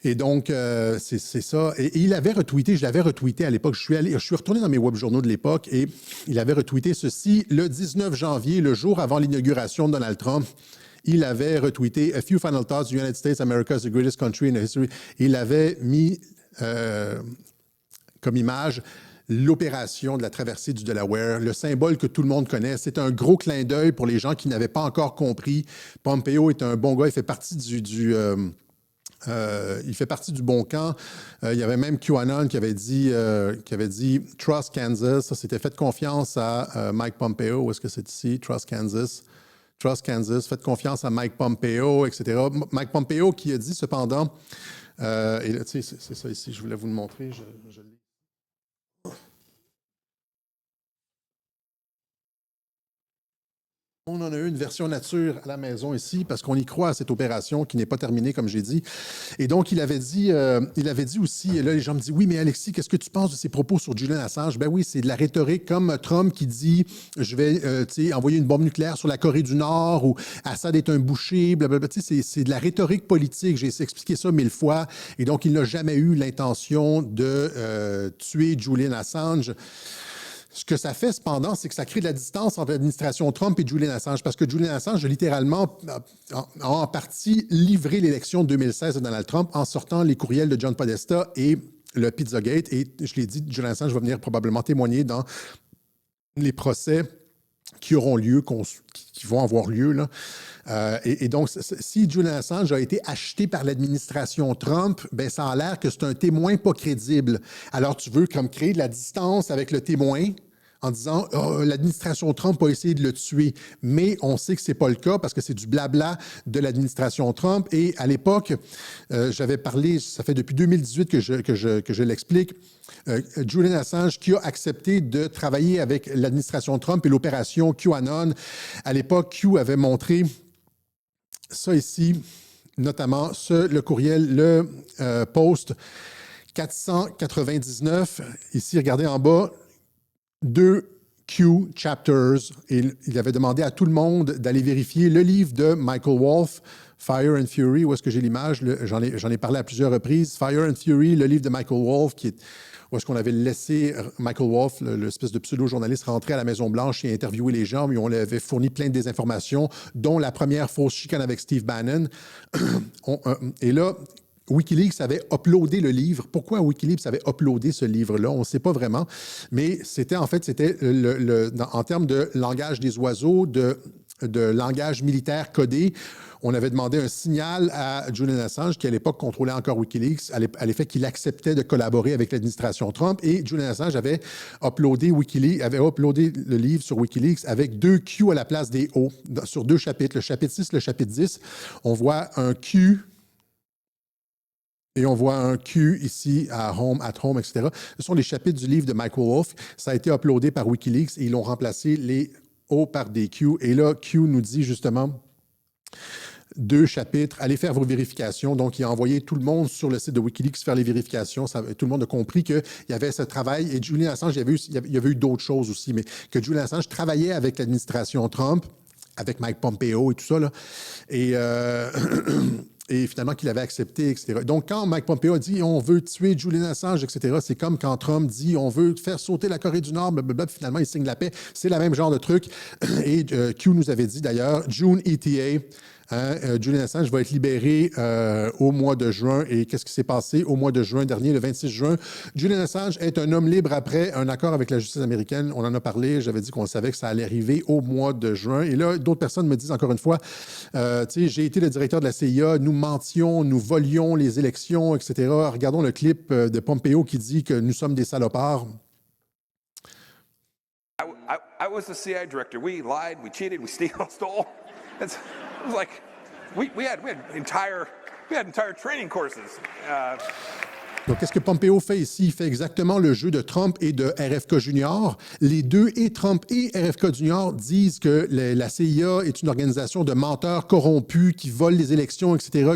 Et donc, c'est ça. Et il avait retweeté, je l'avais retweeté à l'époque. Je suis retourné dans mes web journaux de l'époque et il avait retweeté ceci le 19 janvier, le jour avant l'inauguration de Donald Trump. Il avait retweeté A few final thoughts, the United States, America is the greatest country in history. Il avait mis comme image l'opération de la traversée du Delaware, le symbole que tout le monde connaît. C'est un gros clin d'œil pour les gens qui n'avaient pas encore compris. Pompeo est un bon gars, il fait partie il fait partie du bon camp. Il y avait même QAnon qui avait dit Trust Kansas. Ça, c'était faites confiance à Mike Pompeo. Où est-ce que c'est ici? Trust Kansas. Trust Kansas. Faites confiance à Mike Pompeo, etc. Mike Pompeo qui a dit cependant, et là, tu sais, c'est ça ici, je voulais vous le montrer. Je lis. On en a eu une version nature à la maison ici parce qu'on y croit à cette opération qui n'est pas terminée, comme j'ai dit. Et donc, il avait dit aussi, et là, les gens me disent, oui, mais Alexis, qu'est-ce que tu penses de ses propos sur Julian Assange? Ben oui, c'est de la rhétorique comme Trump qui dit, je vais envoyer une bombe nucléaire sur la Corée du Nord ou Assad est un boucher, blablabla. C'est de la rhétorique politique. J'ai expliqué ça 1000 fois. Et donc, il n'a jamais eu l'intention de tuer Julian Assange. Ce que ça fait, cependant, c'est que ça crée de la distance entre l'administration Trump et Julian Assange, parce que Julian Assange a littéralement, en partie, livré l'élection de 2016 de Donald Trump en sortant les courriels de John Podesta et le Pizzagate. Et je l'ai dit, Julian Assange va venir probablement témoigner dans les procès qui auront lieu, qui vont avoir lieu, là. Et donc, si Julian Assange a été acheté par l'administration Trump, ben ça a l'air que c'est un témoin pas crédible. Alors, tu veux comme créer de la distance avec le témoin en disant l'administration Trump a essayé de le tuer, mais on sait que c'est pas le cas parce que c'est du blabla de l'administration Trump. Et à l'époque, j'avais parlé, ça fait depuis 2018 que je l'explique, Julian Assange qui a accepté de travailler avec l'administration Trump et l'opération QAnon. À l'époque, Q avait montré ça ici, notamment le courriel, le post 499. Ici, regardez en bas, 2 Q chapters. Et il avait demandé à tout le monde d'aller vérifier le livre de Michael Wolff, Fire and Fury. Où est-ce que j'ai l'image? J'en ai parlé à plusieurs reprises. Fire and Fury, le livre de Michael Wolff, où est-ce qu'on avait laissé Michael Wolff, l'espèce de pseudo-journaliste, rentrer à la Maison-Blanche et interviewer les gens, mais on lui avait fourni plein de désinformations, dont la première fausse chicane avec Steve Bannon. Et là, Wikileaks avait uploadé le livre. Pourquoi Wikileaks avait uploadé ce livre-là? On ne sait pas vraiment. Mais c'était en termes de langage des oiseaux, de langage militaire codé, on avait demandé un signal à Julian Assange, qui à l'époque contrôlait encore Wikileaks, à l'effet qu'il acceptait de collaborer avec l'administration Trump. Et Julian Assange avait uploadé le livre sur Wikileaks avec 2 Q à la place des O sur 2 chapitres, le chapitre 6, le chapitre 10. On voit un Q et on voit un Q ici à Home, at Home, etc. Ce sont les chapitres du livre de Michael Wolff. Ça a été uploadé par Wikileaks et ils ont remplacé les O par des Q. Et là, Q nous dit justement 2 chapitres, allez faire vos vérifications. Donc, il a envoyé tout le monde sur le site de Wikileaks faire les vérifications. Tout le monde a compris qu'il y avait ce travail. Et Julian Assange, il y avait eu d'autres choses aussi, mais que Julian Assange travaillait avec l'administration Trump, avec Mike Pompeo et tout ça, là. Et finalement, qu'il avait accepté, etc. Donc, quand Mike Pompeo a dit « on veut tuer Julian Assange », etc., c'est comme quand Trump dit « on veut faire sauter la Corée du Nord », blablabla, finalement, il signe la paix. C'est le même genre de truc. Et Q nous avait dit d'ailleurs « June ETA ». Julian Assange va être libéré au mois de juin. Et qu'est-ce qui s'est passé au mois de juin dernier, le 26 juin? Julian Assange est un homme libre après un accord avec la justice américaine. On en a parlé. J'avais dit qu'on savait que ça allait arriver au mois de juin. Et là, d'autres personnes me disent encore une fois, j'ai été le directeur de la CIA, nous mentions, nous volions les élections, etc. Regardons le clip de Pompeo qui dit que nous sommes des salopards. I was the CIA director. We lied, we cheated, we stole. It was like we had entire training courses. Donc, qu'est-ce que Pompeo fait ici? Il fait exactement le jeu de Trump et de RFK Jr. Les deux, et Trump et RFK Jr., disent que la CIA est une organisation de menteurs corrompus qui volent les élections, etc.,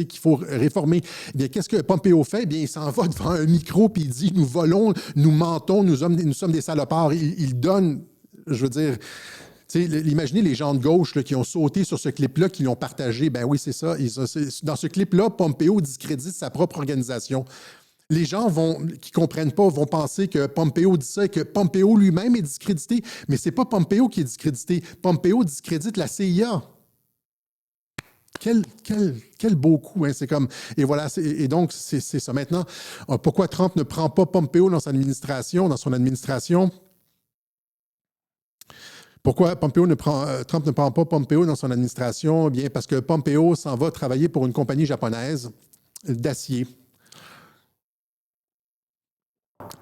qu'il faut réformer. Eh bien, qu'est-ce que Pompeo fait? Eh bien, il s'en va devant un micro puis il dit « Nous volons, nous mentons, nous sommes des salopards ». Il donne, je veux dire... Imaginez les gens de gauche là, qui ont sauté sur ce clip-là, qui l'ont partagé. Ben oui, c'est ça. Dans ce clip-là, Pompeo discrédite sa propre organisation. Les gens qui ne comprennent pas vont penser que Pompeo dit ça et que Pompeo lui-même est discrédité. Mais ce n'est pas Pompeo qui est discrédité. Pompeo discrédite la CIA. Quel beau coup, hein? C'est comme... Et voilà, et donc, c'est ça. Maintenant, pourquoi Trump ne prend pas Pompeo dans son administration? Pourquoi Trump ne prend pas Pompeo dans son administration? Bien, parce que Pompeo s'en va travailler pour une compagnie japonaise d'acier.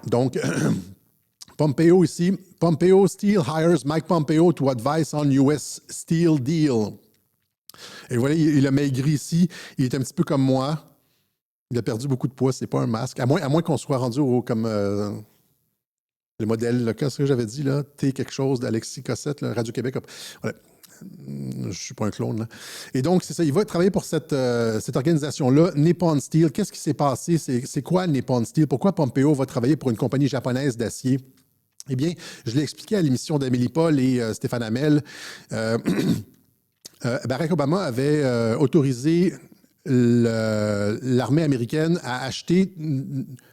Donc, Pompeo ici, Pompeo Steel hires Mike Pompeo to advise on US Steel deal. Et voilà, il a maigri ici. Il est un petit peu comme moi. Il a perdu beaucoup de poids. C'est pas un masque. À moins qu'on soit rendu comme... le modèle, qu'est-ce que j'avais dit, là? T quelque chose d'Alexis Cossette, là, Radio-Québec. Voilà. je ne suis pas un clone, là. Et donc, c'est ça, il va travailler pour cette organisation-là, Nippon Steel. Qu'est-ce qui s'est passé? C'est quoi Nippon Steel? Pourquoi Pompeo va travailler pour une compagnie japonaise d'acier? Eh bien, je l'ai expliqué à l'émission d'Amélie Paul et Stéphane Hamel. Barack Obama avait autorisé l'armée américaine à acheter,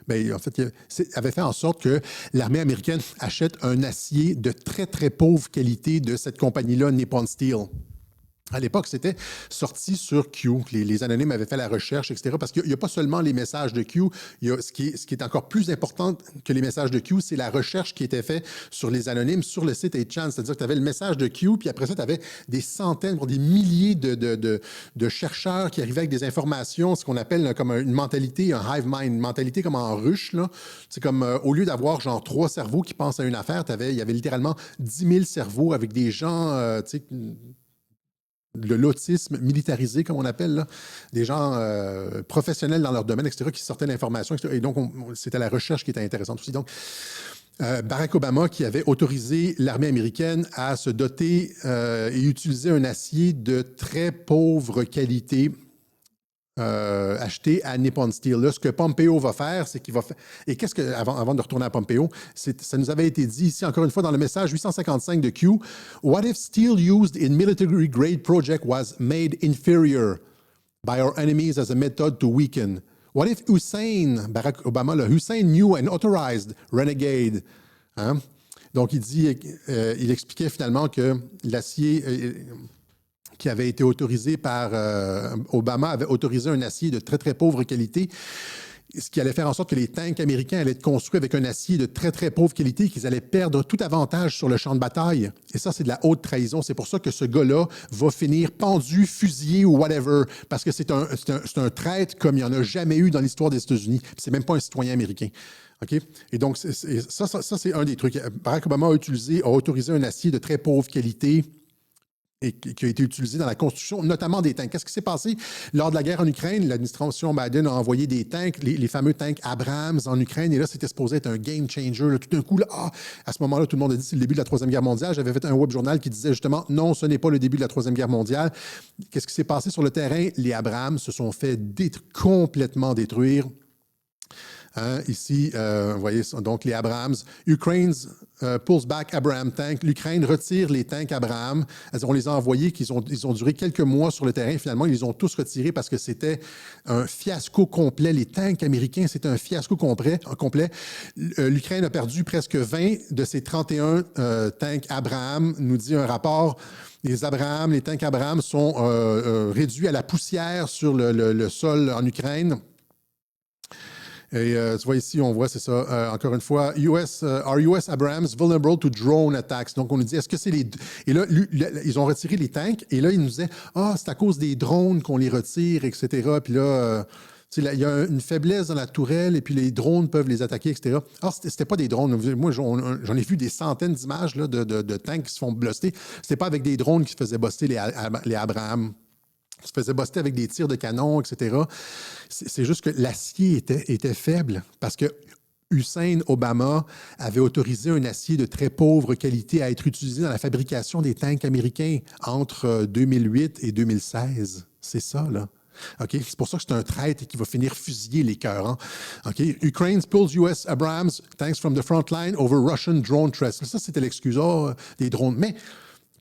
en fait, avait fait en sorte que l'armée américaine achète un acier de très, très pauvre qualité de cette compagnie-là, Nippon Steel. À l'époque, c'était sorti sur Q. Les anonymes avaient fait la recherche, etc. Parce qu'il n'y a pas seulement les messages de Q. Il y a ce qui est encore plus important que les messages de Q, c'est la recherche qui était faite sur les anonymes sur le site 8chan. C'est-à-dire que tu avais le message de Q, puis après ça, tu avais des centaines, voire des milliers de chercheurs qui arrivaient avec des informations, ce qu'on appelle comme une mentalité, un hive mind, une mentalité comme en ruche. C'est comme, au lieu d'avoir genre 3 cerveaux qui pensent à une affaire, il y avait littéralement 10 000 cerveaux avec des gens, de l'autisme militarisé, comme on appelle, là. Des gens professionnels dans leur domaine, etc., qui sortaient l'information. Et donc, c'était la recherche qui était intéressante aussi. Donc, Barack Obama, qui avait autorisé l'armée américaine à se doter et utiliser un acier de très pauvre qualité acheté à Nippon Steel. Là, ce que Pompeo va faire, c'est qu'il va faire... Et qu'est-ce que, avant de retourner à Pompeo, ça nous avait été dit ici, encore une fois, dans le message 855 de Q, « What if steel used in military-grade project was made inferior by our enemies as a method to weaken? What if Hussein, Barack Obama, Hussein knew and authorized renegade? » Hein? Donc, il expliquait finalement que l'acier... qui avait été autorisé par Obama, avait autorisé un acier de très, très pauvre qualité, ce qui allait faire en sorte que les tanks américains allaient être construits avec un acier de très, très pauvre qualité et qu'ils allaient perdre tout avantage sur le champ de bataille. Et ça, c'est de la haute trahison. C'est pour ça que ce gars-là va finir pendu, fusillé ou whatever, parce que c'est un traître comme il n'y en a jamais eu dans l'histoire des États-Unis. C'est même pas un citoyen américain. OK? Et donc, ça, c'est un des trucs. Barack Obama a autorisé un acier de très pauvre qualité et qui a été utilisé dans la construction, notamment des tanks. Qu'est-ce qui s'est passé lors de la guerre en Ukraine? L'administration Biden a envoyé des tanks, les fameux tanks Abrams en Ukraine, et là, c'était supposé être un game changer. Là, tout d'un coup, là, à ce moment-là, tout le monde a dit que c'est le début de la Troisième Guerre mondiale. J'avais fait un web journal qui disait justement, non, ce n'est pas le début de la Troisième Guerre mondiale. Qu'est-ce qui s'est passé sur le terrain? Les Abrams se sont fait complètement détruire. Hein, ici, vous voyez, donc les Abrams. Ukraine pulls back Abrams tank. L'Ukraine retire les tanks Abrams. On les a envoyés, ils ont duré quelques mois sur le terrain. Finalement, ils les ont tous retirés parce que c'était un fiasco complet. Les tanks américains, c'était un fiasco complet. L'Ukraine a perdu presque 20 de ses 31 tanks Abrams, nous dit un rapport. Les tanks Abrams sont réduits à la poussière sur le sol en Ukraine. Et tu vois ici, on voit, c'est ça, encore une fois, are US Abrams vulnerable to drone attacks? Donc, on nous dit, est-ce que c'est les... Et là, ils ont retiré les tanks, et là, ils nous disaient, c'est à cause des drones qu'on les retire, etc. Puis là, il y a une faiblesse dans la tourelle, et puis les drones peuvent les attaquer, etc. C'était pas des drones. Moi, j'en ai vu des centaines d'images là, de tanks qui se font buster. C'était pas avec des drones qui se faisaient buster les Abrams. Se faisait buster avec des tirs de canon, etc. C'est juste que l'acier était faible parce que Hussein Obama avait autorisé un acier de très pauvre qualité à être utilisé dans la fabrication des tanks américains entre 2008 et 2016. C'est ça, là. Okay? C'est pour ça que c'est un traître et qui va finir fusiller les cœurs. Hein? Okay? Ukraine pulls US Abrams tanks from the front line over Russian drone threats. Ça, c'était l'excuse des drones. Mais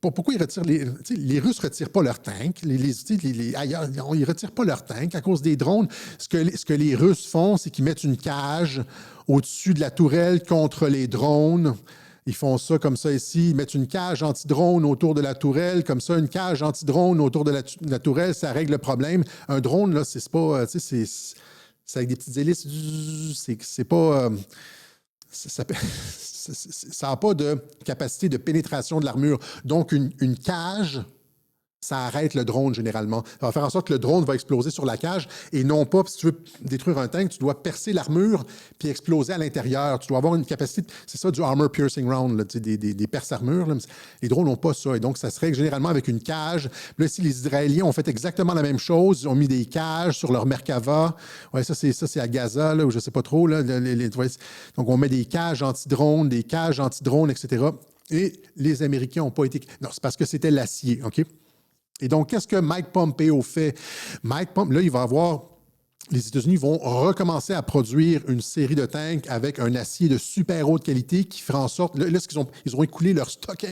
pourquoi ils retirent les Russes ne retirent pas leurs tanks. Ailleurs, ils ne retirent pas leurs tanks à cause des drones. Ce que les Russes font, c'est qu'ils mettent une cage au-dessus de la tourelle contre les drones. Ils font ça comme ça ici. Ils mettent une cage anti-drone autour de la tourelle. Comme ça, une cage anti-drone autour de la tourelle, ça règle le problème. Un drone, là, c'est pas... c'est avec des petites hélices. C'est pas... ça n'a pas de capacité de pénétration de l'armure. Donc, une cage, ça arrête le drone généralement. Ça va faire en sorte que le drone va exploser sur la cage et non pas, si tu veux détruire un tank, tu dois percer l'armure puis exploser à l'intérieur. Tu dois avoir une capacité, c'est ça du armor piercing round, là, des perces-armures. Les drones n'ont pas ça et donc ça se règle généralement avec une cage. Là, ici, les Israéliens ont fait exactement la même chose. Ils ont mis des cages sur leur Merkava. Ouais, ça, c'est à Gaza, là, ou je ne sais pas trop. Là, donc, on met des cages anti-drones, etc. Et les Américains n'ont pas été... Non, c'est parce que c'était l'acier, OK? Et donc, qu'est-ce que Mike Pompeo fait? Là, il va avoir... Les États-Unis vont recommencer à produire une série de tanks avec un acier de super haute qualité qui fera en sorte... Là, ils ont écoulé leur stock,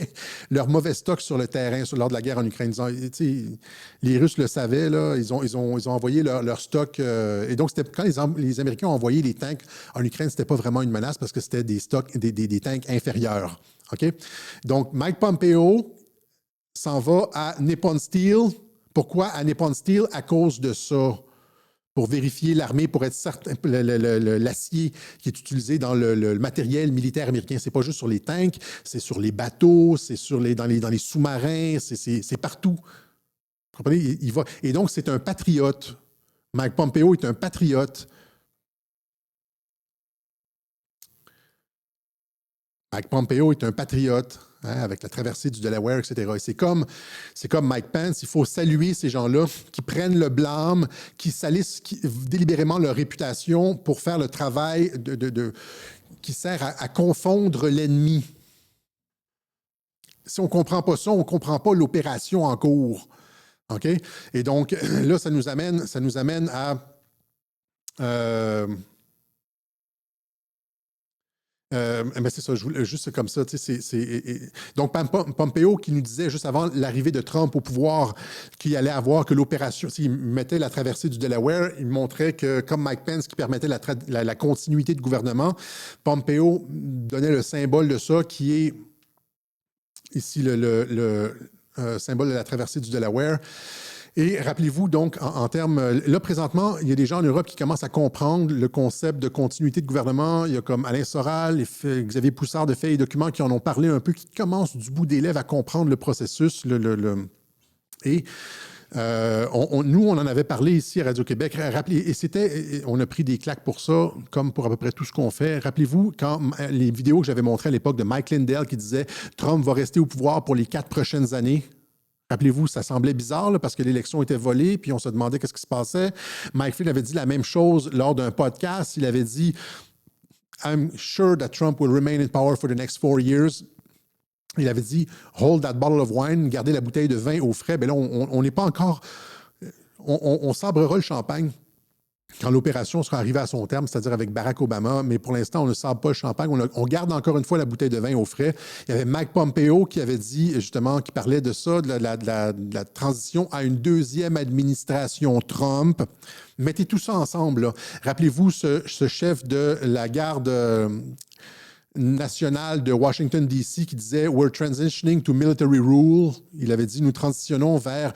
leur mauvais stock sur le terrain lors de la guerre en Ukraine. Les Russes le savaient, là, ils ont envoyé leur stock. Et donc, quand les Américains ont envoyé les tanks en Ukraine, c'était pas vraiment une menace parce que c'était des stocks, des tanks inférieurs. OK? Donc, Mike Pompeo s'en va à Nippon Steel. Pourquoi à Nippon Steel? À cause de ça. Pour vérifier l'armée, pour être certain, l'acier qui est utilisé dans le matériel militaire américain. C'est pas juste sur les tanks, c'est sur les bateaux, c'est dans les sous-marins, c'est partout. Vous comprenez? Et donc, c'est un patriote. Mike Pompeo est un patriote. Mike Pompeo est un patriote, avec la traversée du Delaware, etc. Et c'est comme Mike Pence, il faut saluer ces gens-là qui prennent le blâme, qui salissent délibérément leur réputation pour faire le travail qui sert à confondre l'ennemi. Si on ne comprend pas ça, on ne comprend pas l'opération en cours. OK? Et donc, là, ça nous amène à... mais c'est ça, juste comme ça. Donc, Pompeo qui nous disait juste avant l'arrivée de Trump au pouvoir qu'il allait avoir que l'opération, s'il mettait la traversée du Delaware, il montrait que, comme Mike Pence qui permettait la continuité de gouvernement, Pompeo donnait le symbole de ça qui est ici le symbole de la traversée du Delaware. Et rappelez-vous donc, en termes... Là, présentement, il y a des gens en Europe qui commencent à comprendre le concept de continuité de gouvernement. Il y a comme Alain Soral, Xavier Poussard de Faits et Documents qui en ont parlé un peu, qui commencent du bout des lèvres à comprendre le processus. Et nous, on en avait parlé ici à Radio-Québec. Et on a pris des claques pour ça, comme pour à peu près tout ce qu'on fait. Rappelez-vous, quand les vidéos que j'avais montrées à l'époque de Mike Lindell qui disait « Trump va rester au pouvoir pour les 4 prochaines années », rappelez-vous, ça semblait bizarre là, parce que l'élection était volée, puis on se demandait qu'est-ce qui se passait. Mike Flynn avait dit la même chose lors d'un podcast. Il avait dit « I'm sure that Trump will remain in power for the next 4 years ». Il avait dit « Hold that bottle of wine », gardez la bouteille de vin au frais. Bien là, on n'est pas encore... On sabrera le champagne quand l'opération sera arrivée à son terme, c'est-à-dire avec Barack Obama, mais pour l'instant, on ne sabre pas le champagne. On garde encore une fois la bouteille de vin au frais. Il y avait Mike Pompeo qui avait dit, justement, qui parlait de ça, de la transition à une deuxième administration Trump. Mettez tout ça ensemble, là. Rappelez-vous ce chef de la garde national de Washington, D.C. qui disait « We're transitioning to military rule ». Il avait dit « Nous transitionnons vers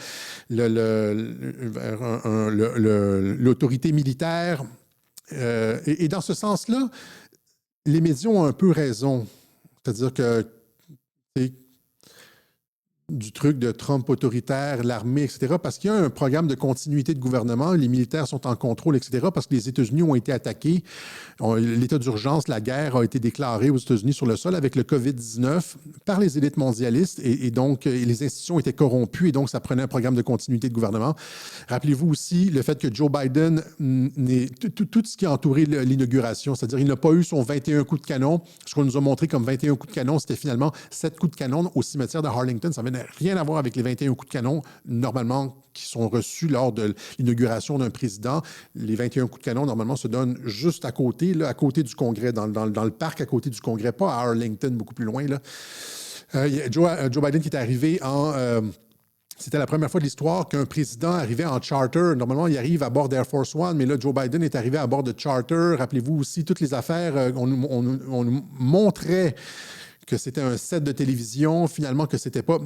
l'autorité militaire ». Et dans ce sens-là, les médias ont un peu raison. C'est-à-dire que du truc de Trump autoritaire, l'armée, etc., parce qu'il y a un programme de continuité de gouvernement, les militaires sont en contrôle, etc., parce que les États-Unis ont été attaqués. L'état d'urgence, la guerre a été déclarée aux États-Unis sur le sol avec le COVID-19 par les élites mondialistes, et donc les institutions étaient corrompues, et donc ça prenait un programme de continuité de gouvernement. Rappelez-vous aussi le fait que Joe Biden, tout ce qui a entouré l'inauguration, c'est-à-dire il n'a pas eu son 21 coups de canon. Ce qu'on nous a montré comme 21 coups de canon, c'était finalement 7 coups de canon au cimetière de Arlington. Ça venait rien à voir avec les 21 coups de canon, normalement, qui sont reçus lors de l'inauguration d'un président. Les 21 coups de canon, normalement, se donnent juste à côté, là, à côté du Congrès, dans le parc à côté du Congrès, pas à Arlington, beaucoup plus loin. Là. Joe Biden qui est arrivé c'était la première fois de l'histoire qu'un président arrivait en charter. Normalement, il arrive à bord d'Air Force One, mais là, Joe Biden est arrivé à bord de charter. Rappelez-vous aussi, toutes les affaires, on nous montrait que c'était un set de télévision, finalement que c'était pas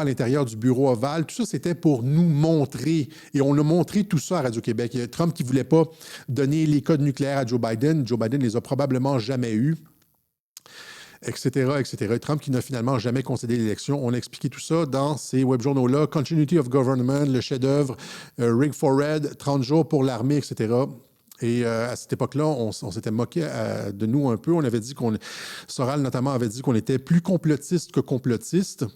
à l'intérieur du bureau ovale. Tout ça, c'était pour nous montrer. Et on a montré tout ça à Radio-Québec. Il y a Trump qui ne voulait pas donner les codes nucléaires à Joe Biden. Joe Biden ne les a probablement jamais eus, etc., etc. Et Trump qui n'a finalement jamais concédé l'élection. On a expliqué tout ça dans ces webjournaux-là. Continuity of Government, le chef-d'œuvre, Rig for Red, 30 jours pour l'armée, etc., Et à cette époque-là, on s'était moqué de nous un peu. On avait dit Soral, notamment, avait dit qu'on était plus complotiste que complotiste.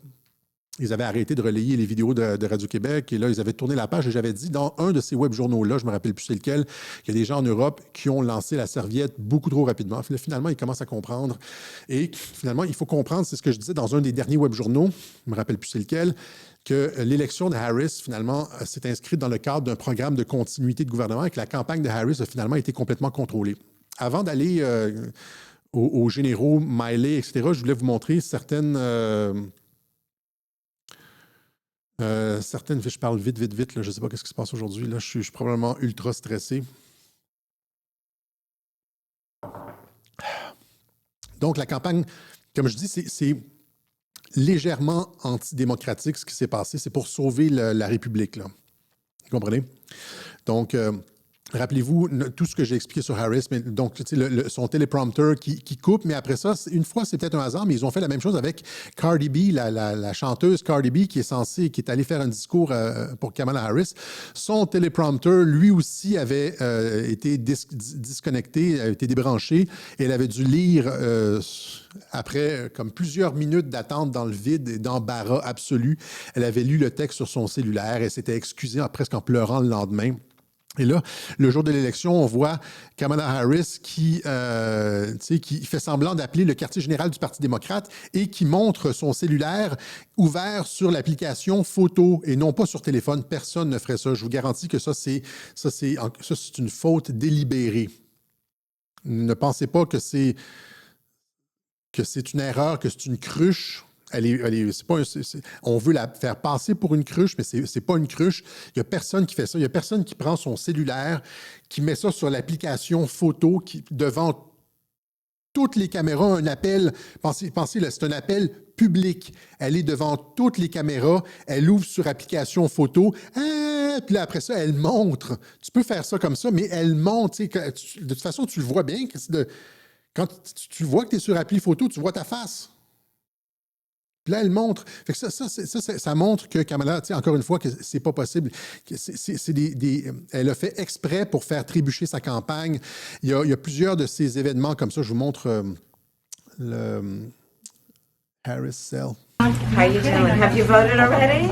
ils avaient arrêté de relayer les vidéos de Radio-Québec et là, ils avaient tourné la page et j'avais dit dans un de ces web journaux-là, je ne me rappelle plus c'est lequel, il y a des gens en Europe qui ont lancé la serviette beaucoup trop rapidement. Finalement, ils commencent à comprendre et finalement, il faut comprendre, c'est ce que je disais dans un des derniers web journaux, je ne me rappelle plus c'est lequel, que l'élection de Harris, finalement, s'est inscrite dans le cadre d'un programme de continuité de gouvernement et que la campagne de Harris a finalement été complètement contrôlée. Avant d'aller aux généraux, Miley, etc., je voulais vous montrer certaines, je parle vite, là, je ne sais pas ce qui se passe aujourd'hui. Là, je suis probablement ultra stressé. Donc, la campagne, comme je dis, c'est légèrement antidémocratique ce qui s'est passé. C'est pour sauver la République. Là. Vous comprenez? Donc, rappelez-vous tout ce que j'ai expliqué sur Harris, mais donc son téléprompter qui coupe, mais après ça, une fois, c'est peut-être un hasard, mais ils ont fait la même chose avec Cardi B, la chanteuse Cardi B qui est allée faire un discours pour Kamala Harris. Son téléprompter, lui aussi, avait été disconnecté, a été débranché, et elle avait dû lire après comme plusieurs minutes d'attente dans le vide et d'embarras absolu. Elle avait lu le texte sur son cellulaire, elle s'était excusée presque en pleurant le lendemain. Et là, le jour de l'élection, on voit Kamala Harris qui fait semblant d'appeler le quartier général du Parti démocrate et qui montre son cellulaire ouvert sur l'application photo et non pas sur téléphone. Personne ne ferait ça. Je vous garantis que ça, c'est une faute délibérée. Ne pensez pas que c'est une erreur, que c'est une cruche. On veut la faire passer pour une cruche, mais c'est pas une cruche. Il n'y a personne qui fait ça. Il n'y a personne qui prend son cellulaire, qui met ça sur l'application photo, devant toutes les caméras, un appel. Pensez là, c'est un appel public. Elle est devant toutes les caméras, elle ouvre sur application photo, puis là, après ça, elle montre. Tu peux faire ça comme ça, mais elle montre. De toute façon, tu le vois bien. Quand tu vois que tu es sur appli photo, tu vois ta face. Puis là, elle montre. Fait que ça montre que Kamala, encore une fois, que c'est pas possible. Elle a fait exprès pour faire trébucher sa campagne. Il y a plusieurs de ces événements comme ça. Je vous montre le Harris Cell. How are you doing? Have you voted already?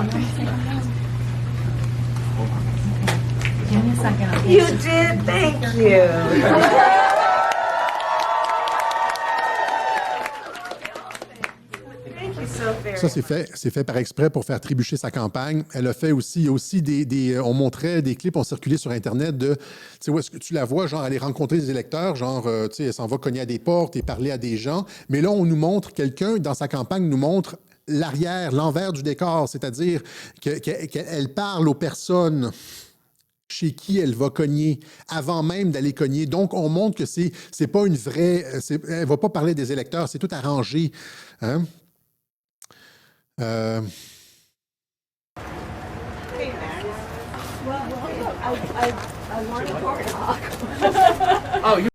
Give me a second. You did? Thank you. Ça, c'est fait par exprès pour faire trébucher sa campagne. Elle a fait aussi, il y a aussi on montrait des clips, on circulait sur Internet de, où est-ce que tu la vois, genre aller rencontrer des électeurs, genre, elle s'en va cogner à des portes et parler à des gens. Mais là, on nous montre, quelqu'un dans sa campagne nous montre l'arrière, l'envers du décor, c'est-à-dire qu'elle parle aux personnes chez qui elle va cogner, avant même d'aller cogner. Donc, on montre que c'est pas une vraie... elle va pas parler des électeurs, c'est tout arrangé. Hein? Hey, Max. Well, I want a corn dog. Oh, you.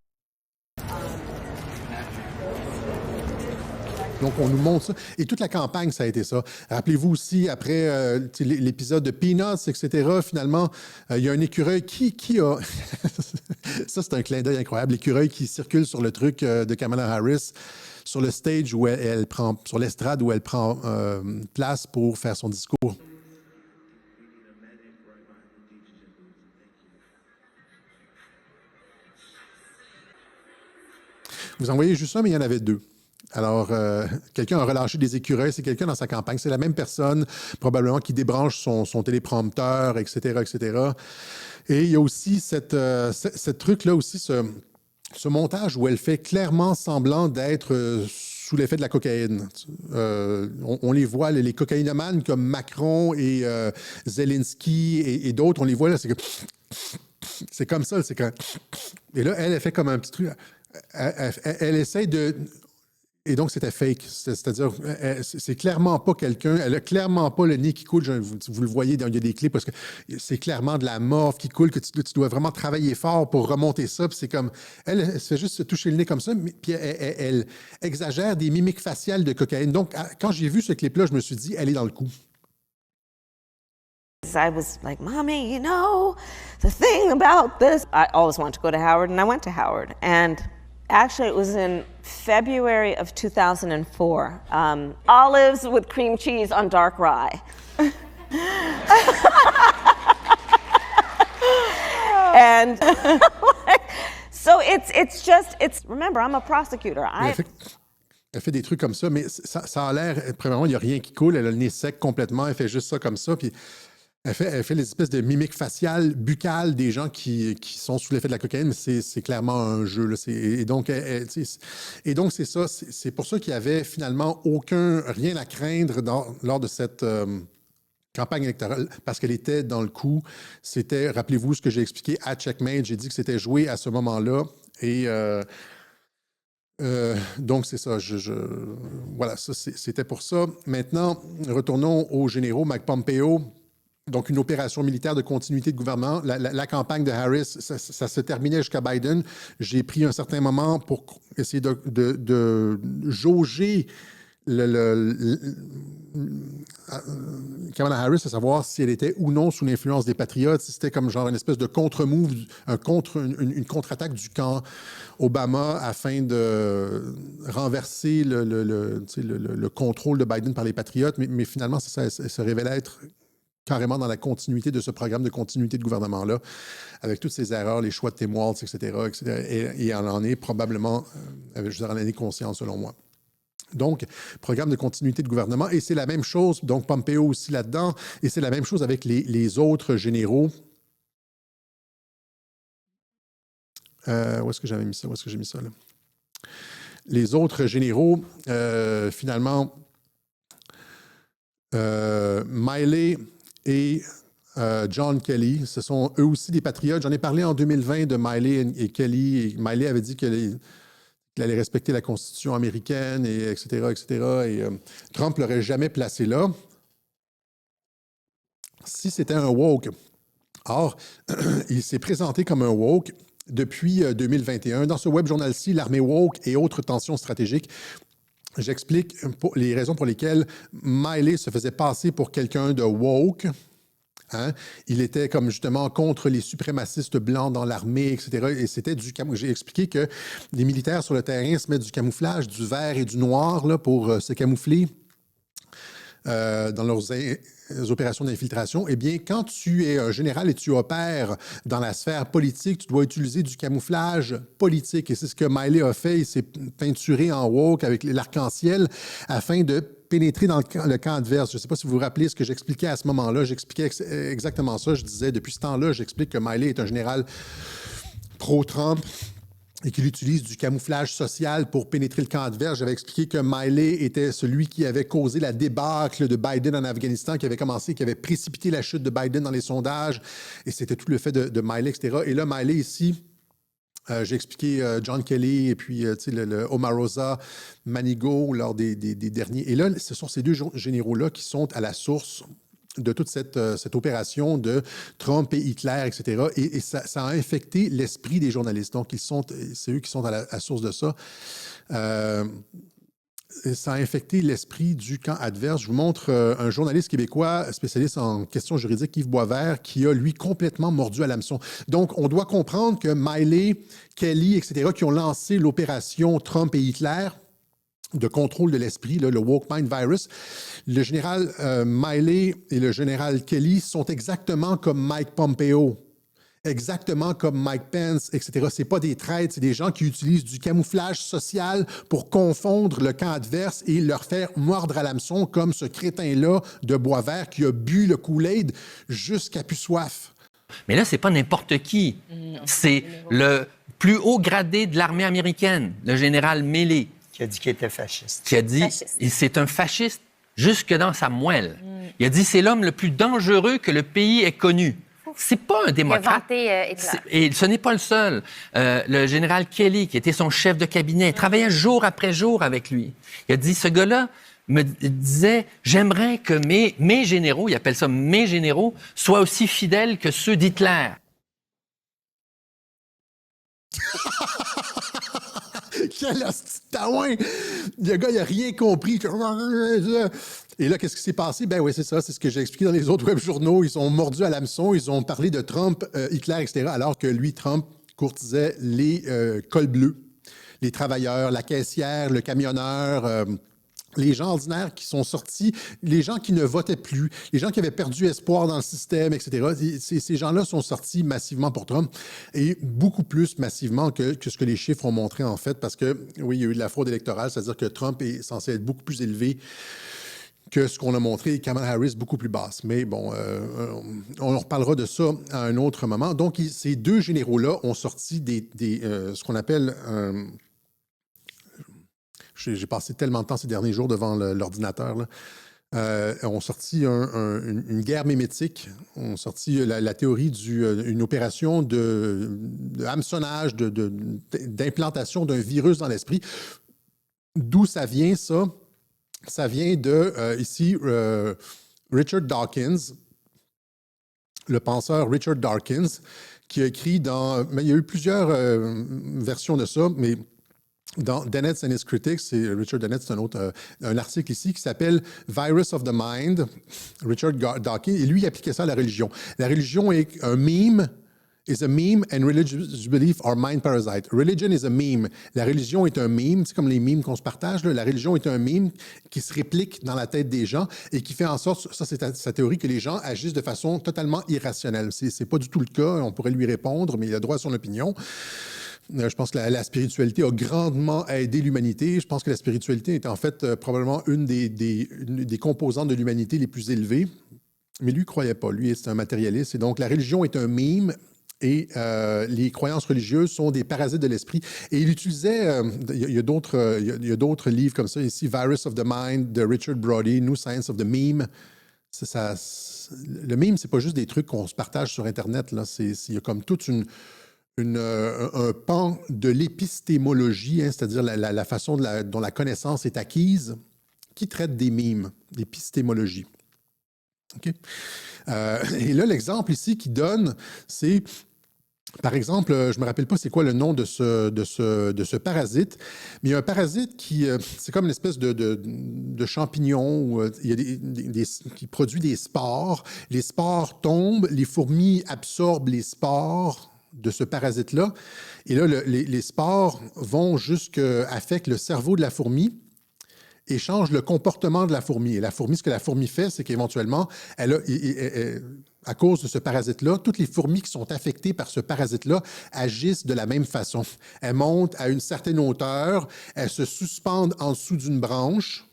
Donc, on nous montre ça. Et toute la campagne, ça a été ça. Rappelez-vous aussi, après l'épisode de Peanuts, etc., finalement, il y a un écureuil qui a... ça, c'est un clin d'œil incroyable. L'écureuil qui circule sur le truc de Kamala Harris, sur le stage où elle prend... sur l'estrade où elle prend place pour faire son discours. Vous en voyez juste un, mais il y en avait deux. Alors, quelqu'un a relâché des écureuils, c'est quelqu'un dans sa campagne. C'est la même personne, probablement, qui débranche son téléprompteur, etc., etc. Et il y a aussi cette truc-là aussi, ce montage où elle fait clairement semblant d'être sous l'effet de la cocaïne. On les voit, les cocaïnomanes comme Macron et Zelensky et d'autres, on les voit là, c'est comme ça. Et là, elle fait comme un petit truc. Elle essaie de... Et donc, c'était fake. C'est-à-dire, c'est clairement pas quelqu'un... Elle a clairement pas le nez qui coule. Vous le voyez, il y a des clips parce que c'est clairement de la morve qui coule, que tu dois vraiment travailler fort pour remonter ça. Puis c'est comme... Elle se fait juste se toucher le nez comme ça, puis elle exagère des mimiques faciales de cocaïne. Donc, quand j'ai vu ce clip-là, je me suis dit, elle est dans le coup. I was like, Mommy, the thing about this, I always wanted to go to Howard, and I went to Howard. And Actually, it was in February of 2004. Olives with cream cheese on dark rye. And so remember, I'm a prosecutor. Elle fait des trucs comme ça, mais ça a l'air, premièrement, il n'y a rien qui coule, elle a le nez sec complètement, elle fait juste ça comme ça, puis elle fait les espèces de mimiques faciales, buccales des gens qui sont sous l'effet de la cocaïne, mais c'est clairement un jeu. Là. Et donc, c'est ça. C'est pour ça qu'il n'y avait finalement rien à craindre lors de cette campagne électorale, parce qu'elle était dans le coup. C'était, rappelez-vous ce que j'ai expliqué à Checkmate, j'ai dit que c'était joué à ce moment-là. Et donc, c'est ça. Voilà, ça, c'était pour ça. Maintenant, retournons aux généraux. Mike Pompeo. Donc, une opération militaire de continuité de gouvernement. La campagne de Harris, ça se terminait jusqu'à Biden. J'ai pris un certain moment pour essayer de jauger Kamala Harris, à savoir si elle était ou non sous l'influence des patriotes, si c'était comme genre une espèce de contre-move, une contre-attaque du camp Obama afin de renverser le contrôle de Biden par les patriotes. Mais finalement, ça, elle se révélait être carrément dans la continuité de ce programme de continuité de gouvernement-là, avec toutes ces erreurs, les choix de Tim Walz, etc. Et elle en est probablement, elle en est consciente, selon moi. Donc, programme de continuité de gouvernement. Et c'est la même chose, donc Pompeo aussi là-dedans, et c'est la même chose avec les autres généraux. Où est-ce que j'avais mis ça? Où est-ce que j'ai mis ça, là? Les autres généraux, finalement, Miley et John Kelly, ce sont eux aussi des patriotes. J'en ai parlé en 2020 de Miley et Kelly. Et Miley avait dit qu'il allait respecter la Constitution américaine, et etc., etc. Et Trump ne l'aurait jamais placé là si c'était un woke. Or, il s'est présenté comme un woke depuis 2021. Dans ce web journal-ci, l'armée woke et autres tensions stratégiques, j'explique les raisons pour lesquelles Miley se faisait passer pour quelqu'un de woke. Hein? Il était comme justement contre les suprémacistes blancs dans l'armée, etc. Et c'était j'ai expliqué que les militaires sur le terrain se mettent du camouflage, du vert et du noir là, pour se camoufler dans leurs opérations d'infiltration. Eh bien, quand tu es un général et tu opères dans la sphère politique, tu dois utiliser du camouflage politique. Et c'est ce que Miley a fait. Il s'est peinturé en woke avec l'arc-en-ciel afin de pénétrer dans le camp adverse. Je ne sais pas si vous vous rappelez ce que j'expliquais à ce moment-là. J'expliquais exactement ça. Je disais, depuis ce temps-là, j'explique que Miley est un général pro-Trump et qu'il utilise du camouflage social pour pénétrer le camp adverse. J'avais expliqué que Miley était celui qui avait causé la débâcle de Biden en Afghanistan, qui avait précipité la chute de Biden dans les sondages, et c'était tout le fait de Miley, etc. Et là, Miley, ici, j'ai expliqué John Kelly et puis le Omarosa Manigault lors des derniers. Et là, ce sont ces deux généraux-là qui sont à la source de toute cette opération de Trump et Hitler, etc. Et ça a infecté l'esprit des journalistes. Donc, c'est eux qui sont à la source de ça. Ça a infecté l'esprit du camp adverse. Je vous montre un journaliste québécois spécialiste en questions juridiques, Yves Boisvert, qui a, lui, complètement mordu à l'hameçon. Donc, on doit comprendre que Miley, Kelly, etc., qui ont lancé l'opération Trump et Hitler, de contrôle de l'esprit, le woke mind virus. Le général Miley et le général Kelly sont exactement comme Mike Pompeo, exactement comme Mike Pence, etc. Ce n'est pas des traîtres, c'est des gens qui utilisent du camouflage social pour confondre le camp adverse et leur faire mordre à l'hameçon, comme ce crétin-là de Boisvert qui a bu le Kool-Aid jusqu'à plus soif. Mais là, c'est pas n'importe qui. C'est le plus haut gradé de l'armée américaine, le général Milley. Qui a dit qu'il était fasciste. Qui a dit, c'est un fasciste jusque dans sa moelle. Il a dit, c'est l'homme le plus dangereux que le pays ait connu. C'est pas un démocrate. Et ce n'est pas le seul. Le général Kelly, qui était son chef de cabinet, travaillait jour après jour avec lui. Il a dit, ce gars-là me disait, j'aimerais que mes généraux, il appelle ça mes généraux, soient aussi fidèles que ceux d'Hitler. Quel taouin! Le gars, il n'a rien compris. Et là, qu'est-ce qui s'est passé? Ben oui, c'est ça. C'est ce que j'ai expliqué dans les autres web journaux. Ils sont mordus à l'hameçon. Ils ont parlé de Trump, Hitler, etc. Alors que lui, Trump, courtisait les cols bleus. les travailleurs, la caissière, le camionneur, les gens ordinaires qui sont sortis, les gens qui ne votaient plus, les gens qui avaient perdu espoir dans le système, etc. Ces gens-là sont sortis massivement pour Trump et beaucoup plus massivement que ce que les chiffres ont montré, en fait, parce que, oui, il y a eu de la fraude électorale, c'est-à-dire que Trump est censé être beaucoup plus élevé que ce qu'on a montré, et Kamala Harris beaucoup plus basse. Mais bon, on reparlera de ça à un autre moment. Donc, ces deux généraux-là ont sorti ce qu'on appelle... J'ai passé tellement de temps ces derniers jours devant l'ordinateur. On sorti une guerre mémétique. On sorti la théorie d'une opération de hameçonnage, d'implantation d'un virus dans l'esprit. D'où ça vient, ça? Ça vient de, ici, Richard Dawkins, le penseur Richard Dawkins, qui a écrit mais il y a eu plusieurs versions de ça, mais dans Dennett and His Critics, c'est Richard Dennett, c'est un article ici qui s'appelle Virus of the Mind, Richard Dawkins, et lui, il appliquait ça à la religion. La religion est un meme, is a meme, and religious belief are mind parasite. Religion is a meme. La religion est un meme, c'est comme les memes qu'on se partage, là. La religion est un meme qui se réplique dans la tête des gens et qui fait en sorte, ça c'est sa théorie, que les gens agissent de façon totalement irrationnelle. C'est pas du tout le cas, on pourrait lui répondre, mais il a droit à son opinion. Je pense que la spiritualité a grandement aidé l'humanité. Je pense que la spiritualité est en fait probablement une des composantes de l'humanité les plus élevées. Mais lui, il ne croyait pas. Lui, c'est un matérialiste. Et donc, la religion est un mime et les croyances religieuses sont des parasites de l'esprit. Et il utilisait, il y a d'autres livres comme ça ici, Virus of the Mind de Richard Brody, New Science of the Meme. Le meme, c'est pas juste des trucs qu'on se partage sur Internet. Là. Il y a comme toute un pan de l'épistémologie, hein, c'est-à-dire la façon dont la connaissance est acquise, qui traite des mimes, l'épistémologie. OK? Et là, l'exemple ici qu'il donne, c'est, par exemple, je ne me rappelle pas c'est quoi le nom de ce parasite, mais il y a un parasite c'est comme une espèce de champignon où il y a qui produit des spores. Les spores tombent, les fourmis absorbent les spores de ce parasite-là. Et là, les spores vont affectent le cerveau de la fourmi et changent le comportement de la fourmi. Et la fourmi, ce que la fourmi fait, c'est qu'éventuellement, à cause de ce parasite-là, toutes les fourmis qui sont affectées par ce parasite-là agissent de la même façon. Elles montent à une certaine hauteur, elles se suspendent en dessous d'une branche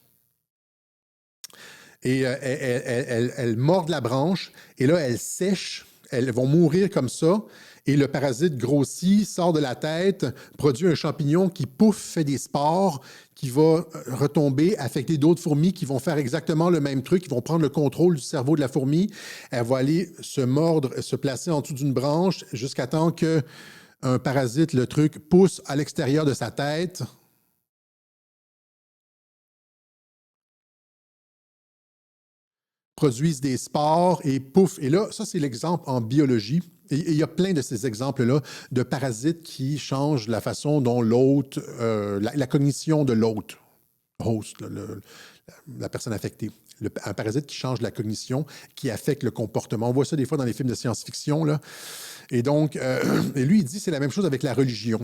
et elles mordent la branche et là, elles sèchent. Elles vont mourir comme ça. Et le parasite grossit, sort de la tête, produit un champignon qui, pouf, fait des spores, qui va retomber, affecter d'autres fourmis qui vont faire exactement le même truc, qui vont prendre le contrôle du cerveau de la fourmi. Elle va aller se mordre, se placer en dessous d'une branche jusqu'à temps qu'un parasite, le truc, pousse à l'extérieur de sa tête. Produisent des spores et pouf. Et là, ça, c'est l'exemple en biologie. Et il y a plein de ces exemples-là de parasites qui changent la façon dont l'hôte, la cognition de l'hôte, host, la personne affectée. Un parasite qui change la cognition, qui affecte le comportement. On voit ça des fois dans les films de science-fiction, là. Et donc, et lui, il dit c'est la même chose avec la religion.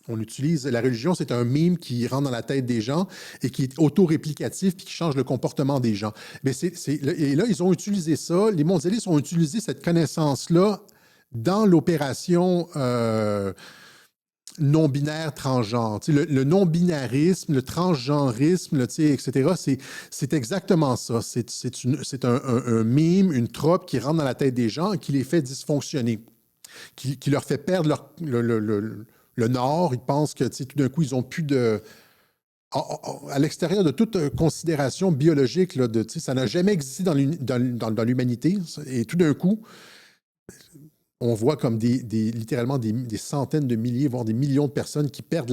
On utilise la religion, c'est un mime qui rentre dans la tête des gens et qui est auto-réplicatif puis qui change le comportement des gens. Mais et là, ils ont utilisé ça, les mondialistes ont utilisé cette connaissance-là dans l'opération non-binaire transgenre. Le non-binarisme, le transgenrisme, etc., c'est exactement ça. C'est un mime, une trope qui rentre dans la tête des gens et qui les fait dysfonctionner, qui leur fait perdre le Nord. Ils pensent que tout d'un coup, ils n'ont plus de... À l'extérieur de toute considération biologique, là, ça n'a jamais existé dans l'humanité. Et tout d'un coup, on voit comme littéralement des centaines de milliers, voire des millions de personnes qui perdent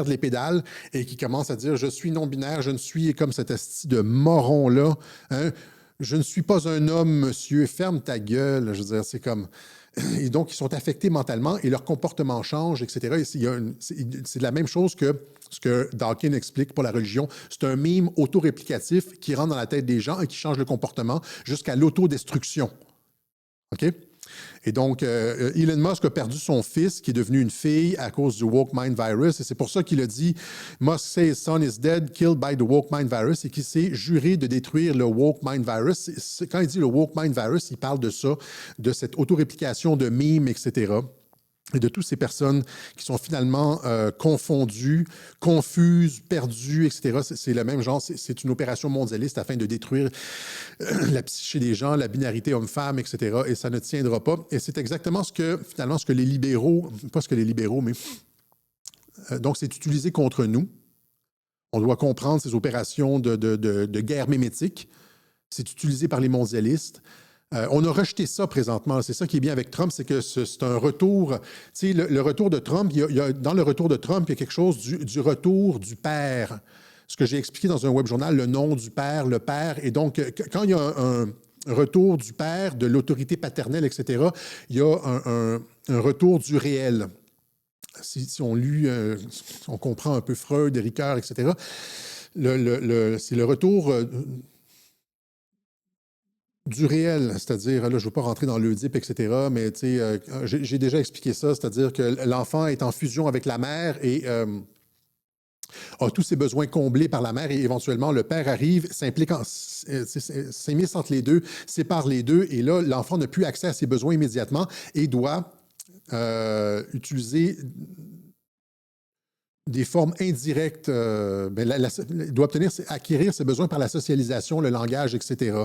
les pédales et qui commencent à dire « Je suis non-binaire, je ne suis comme cet asti de moron-là. Hein? Je ne suis pas un homme, monsieur. Ferme ta gueule. » Je veux dire, c'est comme... Et donc, ils sont affectés mentalement et leur comportement change, etc. C'est la même chose que ce que Dawkins explique pour la religion. C'est un mime auto-réplicatif qui rentre dans la tête des gens et qui change le comportement jusqu'à l'autodestruction. OK? Et donc, Elon Musk a perdu son fils, qui est devenu une fille à cause du woke mind virus. Et c'est pour ça qu'il a dit « Musk say his son is dead, killed by the woke mind virus » et qu'il s'est juré de détruire le woke mind virus. Quand il dit le woke mind virus, il parle de ça, de cette autoréplication de mimes, etc., et de toutes ces personnes qui sont finalement confondues, confuses, perdues, etc. C'est le même genre, c'est une opération mondialiste afin de détruire la psyché des gens, la binarité homme-femme, etc. Et ça ne tiendra pas. Et c'est exactement ce que les libéraux, pas ce que les libéraux, mais... donc, c'est utilisé contre nous. On doit comprendre ces opérations de guerre mémétique. C'est utilisé par les mondialistes. On a rejeté ça présentement. C'est ça qui est bien avec Trump, c'est que c'est un retour. Tu sais, le retour de Trump, dans le retour de Trump, il y a quelque chose du retour du père. Ce que j'ai expliqué dans un web journal, le nom du père, le père. Et donc, quand il y a un retour du père, de l'autorité paternelle, etc., il y a un retour du réel. Si on lit, on comprend un peu Freud, Ricoeur, etc., c'est le retour du réel, c'est-à-dire, là, je ne veux pas rentrer dans l'Oedipe, etc., mais j'ai déjà expliqué ça, c'est-à-dire que l'enfant est en fusion avec la mère et a tous ses besoins comblés par la mère et éventuellement, le père arrive, s'immisce entre les deux, sépare les deux et là, l'enfant n'a plus accès à ses besoins immédiatement et doit utiliser des formes indirectes, il doit acquérir ses besoins par la socialisation, le langage, etc.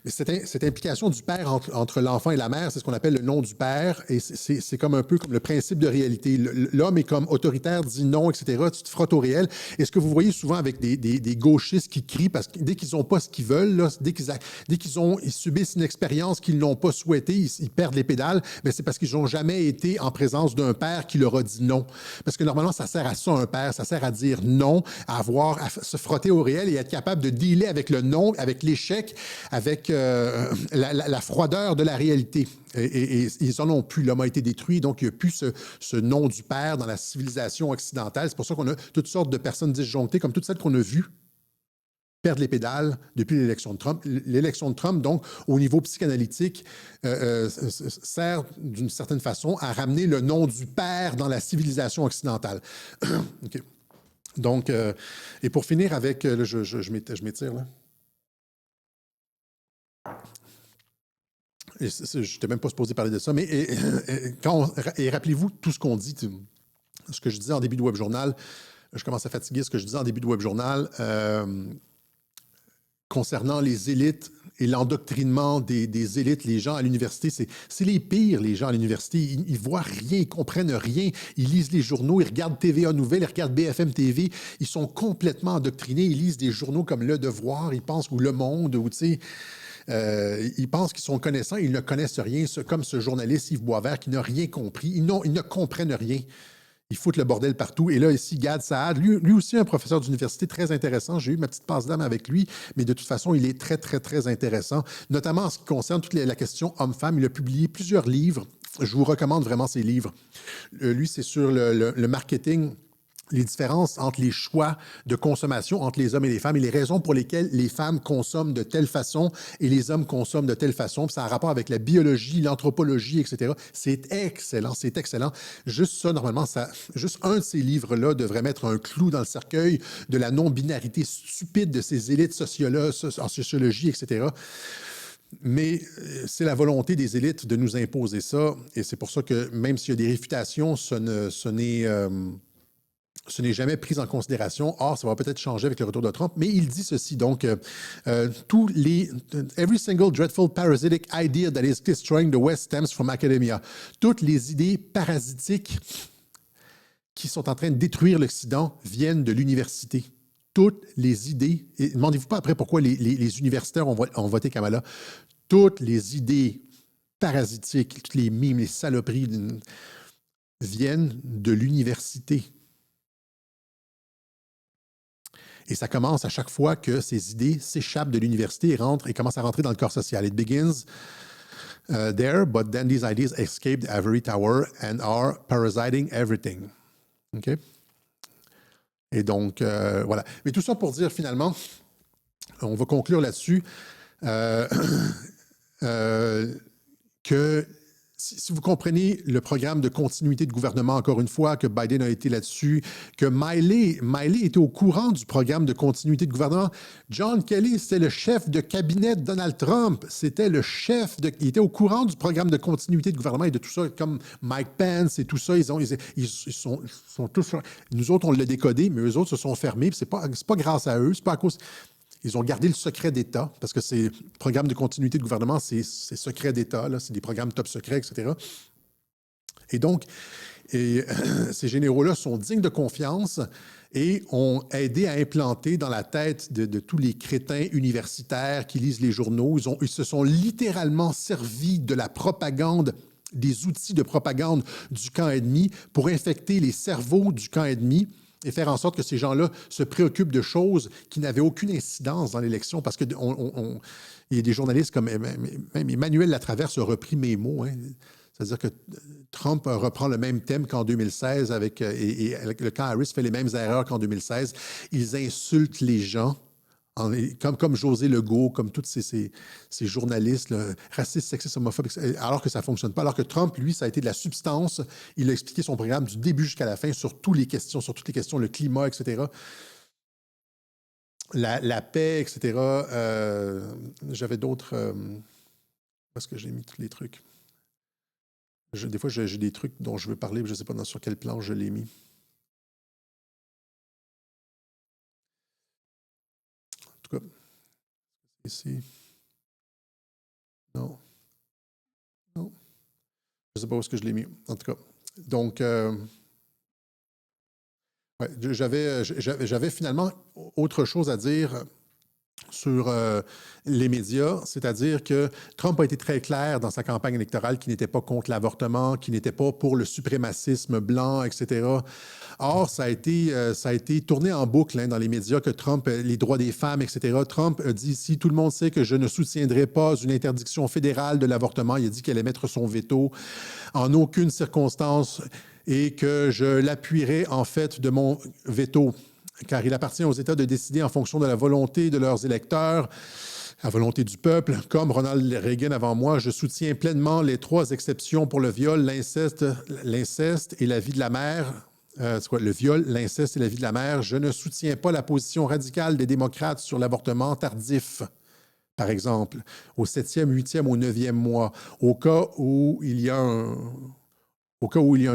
Mais cette implication du père entre l'enfant et la mère, c'est ce qu'on appelle le nom du père, et c'est comme un peu comme le principe de réalité. L'homme est comme autoritaire, dit non, etc. Tu te frottes au réel. Et ce que vous voyez souvent avec des gauchistes qui crient, parce que dès qu'ils n'ont pas ce qu'ils veulent, là, dès qu'ils subissent une expérience qu'ils n'ont pas souhaitée, ils perdent les pédales, mais c'est parce qu'ils n'ont jamais été en présence d'un père qui leur a dit non. Parce que normalement, ça sert à ça, un père, ça sert à dire non, à se frotter au réel et être capable de dealer avec le non, avec l'échec, avec la froideur de la réalité. Et ils n'en ont plus. L'homme a été détruit, donc il n'y a plus ce nom du père dans la civilisation occidentale. C'est pour ça qu'on a toutes sortes de personnes disjonctées, comme toutes celles qu'on a vues perdre les pédales depuis l'élection de Trump. L'élection de Trump, donc, au niveau psychanalytique, sert d'une certaine façon à ramener le nom du père dans la civilisation occidentale. Okay. Donc, et pour finir avec... je m'étire, là. Je n'étais même pas supposé parler de ça, mais rappelez-vous tout ce qu'on dit, ce que je disais en début de Web Journal, je commence à fatiguer ce que je disais en début de Web Journal, concernant les élites et l'endoctrinement des élites, les gens à l'université, c'est les pires, les gens à l'université. Ils voient rien, ils comprennent rien. Ils lisent les journaux, ils regardent TVA Nouvelles, ils regardent BFM TV. Ils sont complètement endoctrinés. Ils lisent des journaux comme Le Devoir, ils pensent, ou Le Monde, ou tu sais... ils pensent qu'ils sont connaissants, ils ne connaissent rien, comme ce journaliste Yves Boisvert qui n'a rien compris. Ils ne comprennent rien. Ils foutent le bordel partout. Et là, ici, Gad Saad, lui aussi un professeur d'université très intéressant. J'ai eu ma petite passe d'âme avec lui, mais de toute façon, il est très, très, très intéressant, notamment en ce qui concerne toute la question homme-femme. Il a publié plusieurs livres. Je vous recommande vraiment ces livres. Lui, c'est sur le marketing, les différences entre les choix de consommation entre les hommes et les femmes et les raisons pour lesquelles les femmes consomment de telle façon et les hommes consomment de telle façon. Puis ça a un rapport avec la biologie, l'anthropologie, etc. C'est excellent, c'est excellent. Juste ça, normalement, juste un de ces livres-là devrait mettre un clou dans le cercueil de la non-binarité stupide de ces élites en sociologie, etc. Mais c'est la volonté des élites de nous imposer ça. Et c'est pour ça que même s'il y a des réfutations, ce n'est jamais pris en considération. Or, ça va peut-être changer avec le retour de Trump. Mais il dit ceci, donc, every single dreadful parasitic idea that is destroying the West stems from academia. Toutes les idées parasitiques qui sont en train de détruire l'Occident viennent de l'université. Toutes les idées, et demandez-vous pas après pourquoi les universitaires ont voté Kamala. Toutes les idées parasitiques, toutes les mimes, les saloperies viennent de l'université. Et ça commence à chaque fois que ces idées s'échappent de l'université et commencent à rentrer dans le corps social. It begins there, but then these ideas escape the ivory tower and are parasiting everything. OK? Et donc, voilà. Mais tout ça pour dire, finalement, on va conclure là-dessus, que si vous comprenez le programme de continuité de gouvernement, encore une fois, que Biden a été là-dessus, que Miley était au courant du programme de continuité de gouvernement. John Kelly, c'était le chef de cabinet de Donald Trump. Il était au courant du programme de continuité de gouvernement et de tout ça, comme Mike Pence et tout ça. Ils sont tous... Nous autres, on l'a décodé, mais eux autres se sont fermés. C'est pas grâce à eux, c'est pas à cause... Ils ont gardé le secret d'État, parce que ces programmes de continuité de gouvernement, c'est secret d'État, là, c'est des programmes top secrets, etc. Et donc, ces généraux-là sont dignes de confiance et ont aidé à implanter dans la tête de tous les crétins universitaires qui lisent les journaux. Ils se sont littéralement servis de la propagande, des outils de propagande du camp ennemi pour infecter les cerveaux du camp ennemi et faire en sorte que ces gens-là se préoccupent de choses qui n'avaient aucune incidence dans l'élection. Parce qu'il y a des journalistes comme même Emmanuel Latraverse a repris mes mots. Hein. C'est-à-dire que Trump reprend le même thème qu'en 2016 et le camp Harris fait les mêmes erreurs qu'en 2016. Ils insultent les gens. Comme José Legault, comme tous ces journalistes là, racistes, sexistes, homophobes, alors que ça ne fonctionne pas. Alors que Trump, lui, ça a été de la substance. Il a expliqué son programme du début jusqu'à la fin sur toutes les questions, le climat, etc. La paix, etc. J'avais d'autres... parce que j'ai mis tous les trucs. Des fois, j'ai des trucs dont je veux parler, mais je ne sais pas sur quel plan je l'ai mis. En tout cas, ici. Non. Je ne sais pas où est-ce que je l'ai mis. En tout cas, donc, ouais, j'avais finalement autre chose à dire sur les médias, c'est-à-dire que Trump a été très clair dans sa campagne électorale qu'il n'était pas contre l'avortement, qu'il n'était pas pour le suprémacisme blanc, etc. Or, ça a été tourné en boucle dans les médias que Trump, les droits des femmes, etc. Trump a dit ici, tout le monde sait que je ne soutiendrai pas une interdiction fédérale de l'avortement. Il a dit qu'elle allait mettre son veto en aucune circonstance et que je l'appuierai en fait de mon veto, car il appartient aux États de décider en fonction de la volonté de leurs électeurs, la volonté du peuple. Comme Ronald Reagan avant moi, je soutiens pleinement les 3 exceptions pour le viol, l'inceste et la vie de la mère. Le viol, l'inceste et la vie de la mère. Je ne soutiens pas la position radicale des démocrates sur l'avortement tardif, par exemple, au 7e, 8e ou 9e mois, au cas où il y a un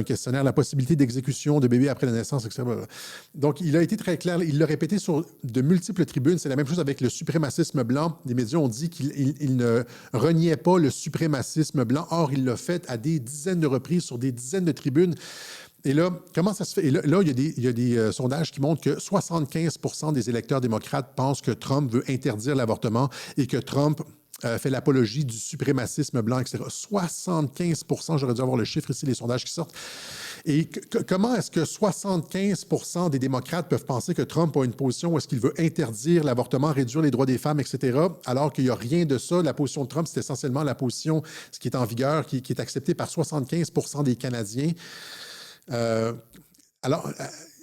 questionnaire, la possibilité d'exécution de bébés après la naissance, etc. Donc, il a été très clair. Il l'a répété sur de multiples tribunes. C'est la même chose avec le suprémacisme blanc. Les médias ont dit qu'il ne reniait pas le suprémacisme blanc. Or, il l'a fait à des dizaines de reprises sur des dizaines de tribunes. Et là, comment ça se fait? Et là, il y a des sondages qui montrent que 75% des électeurs démocrates pensent que Trump veut interdire l'avortement et que Trump fait l'apologie du suprémacisme blanc, etc. 75%, j'aurais dû avoir le chiffre ici, les sondages qui sortent. Et comment est-ce que 75% des démocrates peuvent penser que Trump a une position où est-ce qu'il veut interdire l'avortement, réduire les droits des femmes, etc., alors qu'il n'y a rien de ça? La position de Trump, c'est essentiellement la position, ce qui est en vigueur, qui est acceptée par 75% des Canadiens.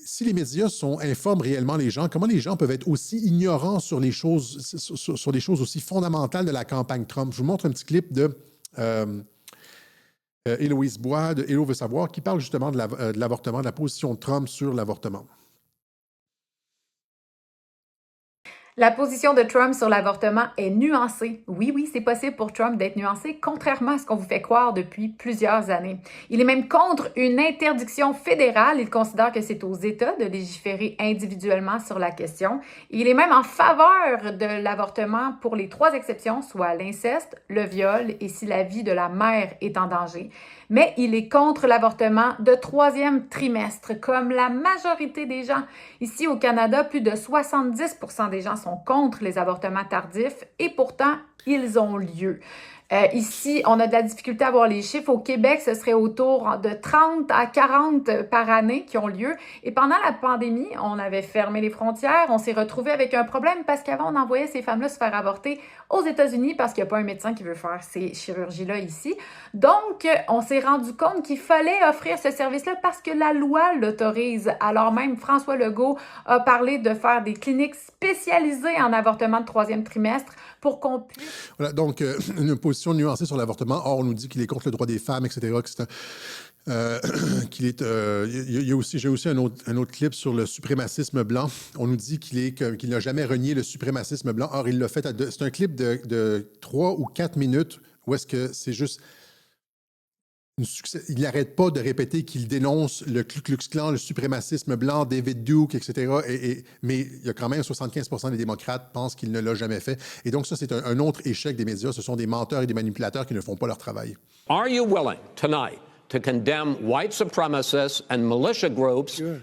Si les médias informent réellement les gens, comment les gens peuvent être aussi ignorants sur les choses, sur les choses aussi fondamentales de la campagne Trump? Je vous montre un petit clip de Héloïse Bois, de Hello veut savoir, qui parle justement de l'avortement, de la position de Trump sur l'avortement. La position de Trump sur l'avortement est nuancée. Oui, c'est possible pour Trump d'être nuancé, contrairement à ce qu'on vous fait croire depuis plusieurs années. Il est même contre une interdiction fédérale. Il considère que c'est aux États de légiférer individuellement sur la question. Il est même en faveur de l'avortement pour les 3 exceptions, soit l'inceste, le viol et si la vie de la mère est en danger. Mais il est contre l'avortement de 3e trimestre, comme la majorité des gens. Ici, au Canada, plus de 70% des gens sont contre les avortements tardifs et pourtant, ils ont lieu. Ici, on a de la difficulté à voir les chiffres. Au Québec, ce serait autour de 30 à 40 par année qui ont lieu. Et pendant la pandémie, on avait fermé les frontières. On s'est retrouvé avec un problème parce qu'avant, on envoyait ces femmes-là se faire avorter aux États-Unis parce qu'il n'y a pas un médecin qui veut faire ces chirurgies-là ici. Donc, on s'est rendu compte qu'il fallait offrir ce service-là parce que la loi l'autorise. Alors même, François Legault a parlé de faire des cliniques spécialisées en avortement de 3e trimestre pour qu'on puisse... Voilà, donc, une position nuancée sur l'avortement. Or, on nous dit qu'il est contre le droit des femmes, etc., que c'est qu'il est, j'ai aussi un autre clip sur le suprémacisme blanc. On nous dit qu'il n'a jamais renié le suprémacisme blanc. Or, il l'a fait. C'est un clip de 3 ou 4 minutes où est-ce que c'est juste... Il n'arrête pas de répéter qu'il dénonce le Ku Klux Klan, le suprémacisme blanc, David Duke, etc. Mais il y a quand même 75% des démocrates pensent qu'il ne l'a jamais fait. Et donc ça, c'est un autre échec des médias. Ce sont des menteurs et des manipulateurs qui ne font pas leur travail. Are you willing tonight to condemn white supremacists and militia groups? Sure.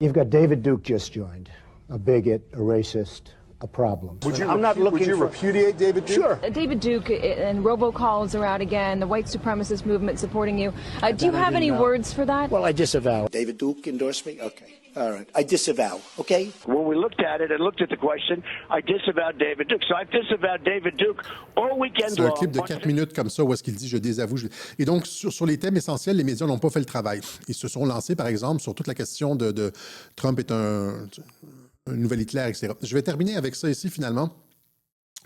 You've got David Duke just joined, a bigot, a racist, a problem. Would you repudiate David Duke? Sure. David Duke and robocalls are out again, the white supremacist movement supporting you. Do you have any words for that? Well, I disavow. David Duke endorsed me? Okay. All right. I disavow, okay? When we looked at it and looked at the question, I disavowed David Duke. So I've disavowed David Duke all weekend long. C'est un clip de 4 minutes comme ça où est-ce qu'il dit « je désavoue ». Et donc, sur les thèmes essentiels, les médias n'ont pas fait le travail. Ils se sont lancés, par exemple, sur toute la question de Trump est un nouvel Hitler, etc. Je vais terminer avec ça ici, finalement.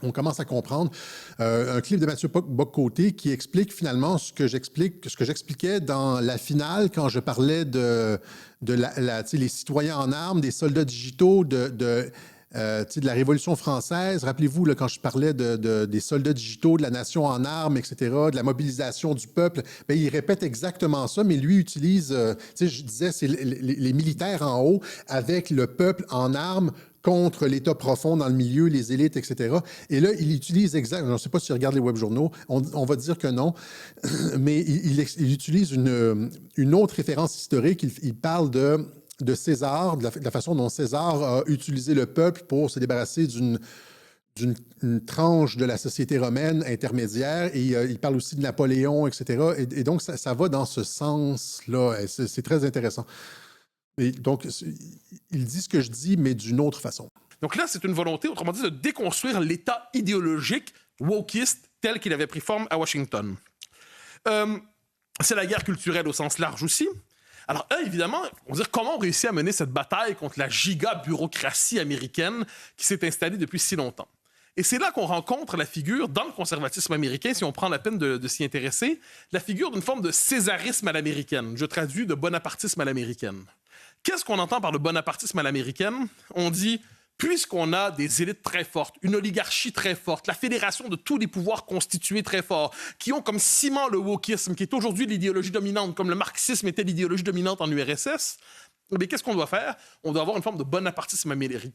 On commence à comprendre un clip de Mathieu Bock-Côté qui explique finalement ce que j'expliquais dans la finale quand je parlais de les citoyens en armes, des soldats digitaux, de la Révolution française. Rappelez-vous, là, quand je parlais des soldats digitaux, de la nation en armes, etc., de la mobilisation du peuple, bien, il répète exactement ça, mais lui utilise, je disais, c'est les militaires en haut avec le peuple en armes contre l'État profond dans le milieu, les élites, etc. Et là, il utilise exactement, je ne sais pas si tu regardes les web-journaux, on va dire que non, mais il utilise une autre référence historique. Il parle de César, de la façon dont César a utilisé le peuple pour se débarrasser d'une tranche de la société romaine intermédiaire. Et il parle aussi de Napoléon, etc. Et donc, ça va dans ce sens-là. C'est très intéressant. Et donc, il dit ce que je dis, mais d'une autre façon. Donc là, c'est une volonté, autrement dit, de déconstruire l'État idéologique wokiste tel qu'il avait pris forme à Washington. C'est la guerre culturelle au sens large aussi. Alors, évidemment, on va dire comment on réussit à mener cette bataille contre la giga-bureaucratie américaine qui s'est installée depuis si longtemps. Et c'est là qu'on rencontre la figure, dans le conservatisme américain, si on prend la peine de s'y intéresser, la figure d'une forme de césarisme à l'américaine. Je traduis de bonapartisme à l'américaine. Qu'est-ce qu'on entend par le bonapartisme à l'américaine? On dit, puisqu'on a des élites très fortes, une oligarchie très forte, la fédération de tous les pouvoirs constitués très forts, qui ont comme ciment le wokisme, qui est aujourd'hui l'idéologie dominante, comme le marxisme était l'idéologie dominante en URSS, mais qu'est-ce qu'on doit faire? On doit avoir une forme de bonapartisme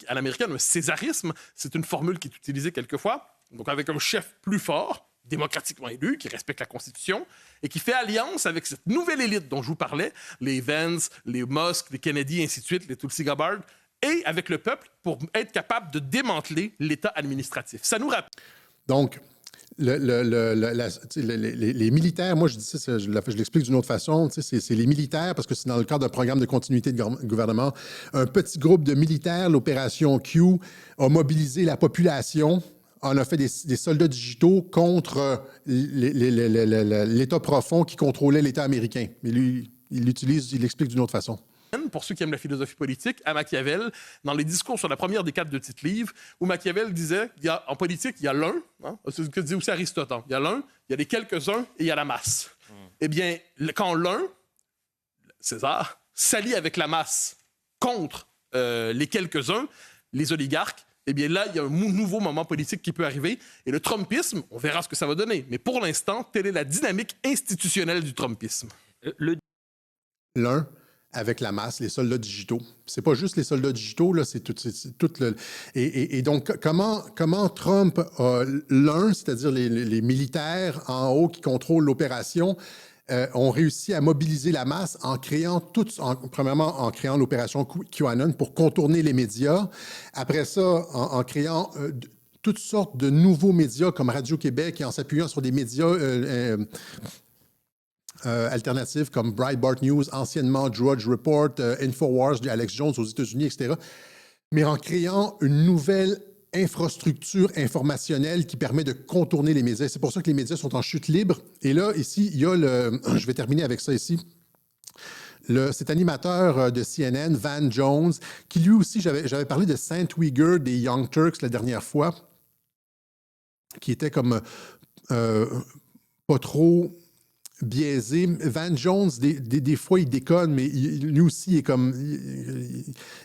à l'américaine, un césarisme, c'est une formule qui est utilisée quelquefois, donc avec un chef plus fort, démocratiquement élu, qui respecte la Constitution, et qui fait alliance avec cette nouvelle élite dont je vous parlais, les Vance, les Musk, les Kennedy, et ainsi de suite, les Tulsi Gabbard, et avec le peuple pour être capable de démanteler l'État administratif. Ça nous rappelle... Donc, les militaires, moi je dis ça, je l'explique d'une autre façon, c'est les militaires, parce que c'est dans le cadre d'un programme de continuité de gouvernement. Un petit groupe de militaires, l'opération Q, a mobilisé la population. On a fait des soldats digitaux contre l'État profond qui contrôlait l'État américain. Mais lui, il l'explique d'une autre façon. Pour ceux qui aiment la philosophie politique, à Machiavel, dans les discours sur la première des 4 de titre livre, où Machiavel disait, en politique, il y a l'un, c'est ce que disait aussi Aristote, il y a l'un, il y a les quelques-uns et il y a la masse. Eh bien, quand l'un, César, s'allie avec la masse contre les quelques-uns, les oligarques, eh bien là, il y a un nouveau moment politique qui peut arriver. Et le Trumpisme, on verra ce que ça va donner. Mais pour l'instant, telle est la dynamique institutionnelle du Trumpisme. L'un avec la masse, les soldats digitaux. C'est pas juste les soldats digitaux, là, c'est tout le... Et donc, comment Trump a l'un, c'est-à-dire les militaires en haut qui contrôlent l'opération, ont réussi à mobiliser la masse en créant premièrement en créant l'opération QAnon pour contourner les médias. Après ça, en créant toutes sortes de nouveaux médias comme Radio-Québec et en s'appuyant sur des médias alternatifs comme Breitbart News, anciennement Drudge Report, Infowars de Alex Jones aux États-Unis, etc. Mais en créant une nouvelle infrastructure informationnelle qui permet de contourner les médias. C'est pour ça que les médias sont en chute libre. Et là, ici, il y a je vais terminer avec ça ici. Cet animateur de CNN, Van Jones, qui lui aussi, j'avais parlé de Saint Uyghur des Young Turks la dernière fois. qui était comme pas trop biaisé. Van Jones, des fois, il déconne, mais lui aussi, il est comme...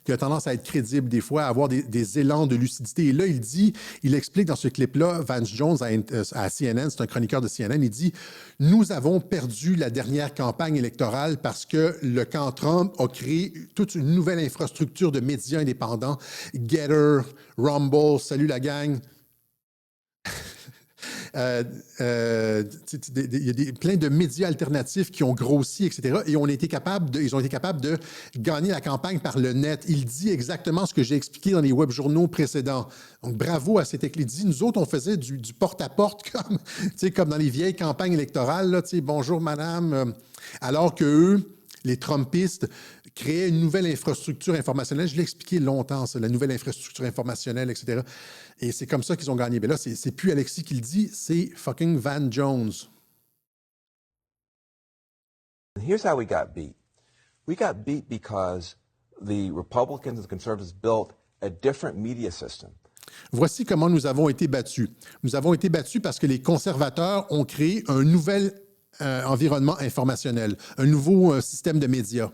Il a tendance à être crédible, des fois, à avoir des élans de lucidité. Et là, il explique dans ce clip-là, Van Jones à CNN, c'est un chroniqueur de CNN, il dit « Nous avons perdu la dernière campagne électorale parce que le camp Trump a créé toute une nouvelle infrastructure de médias indépendants. Getter, Rumble, salut la gang. » Il y a plein de médias alternatifs qui ont grossi, etc. Et ils ont été capables de gagner la campagne par le net. Il dit exactement ce que j'ai expliqué dans les web journaux précédents. Donc, bravo à cet éclat. Il dit, nous autres, on faisait du porte-à-porte comme dans les vieilles campagnes électorales. Là, bonjour, madame. Alors qu'eux, les Trumpistes, créaient une nouvelle infrastructure informationnelle. Je l'ai expliqué longtemps, ça, la nouvelle infrastructure informationnelle, etc. Et c'est comme ça qu'ils ont gagné. Mais là, c'est plus Alexis qui le dit, c'est fucking Van Jones. Here's how we got beat. We got beat because the Republicans and conservatives built a different media system. Voici comment nous avons été battus. Nous avons été battus parce que les conservateurs ont créé un nouvel environnement informationnel, un nouveau système de médias.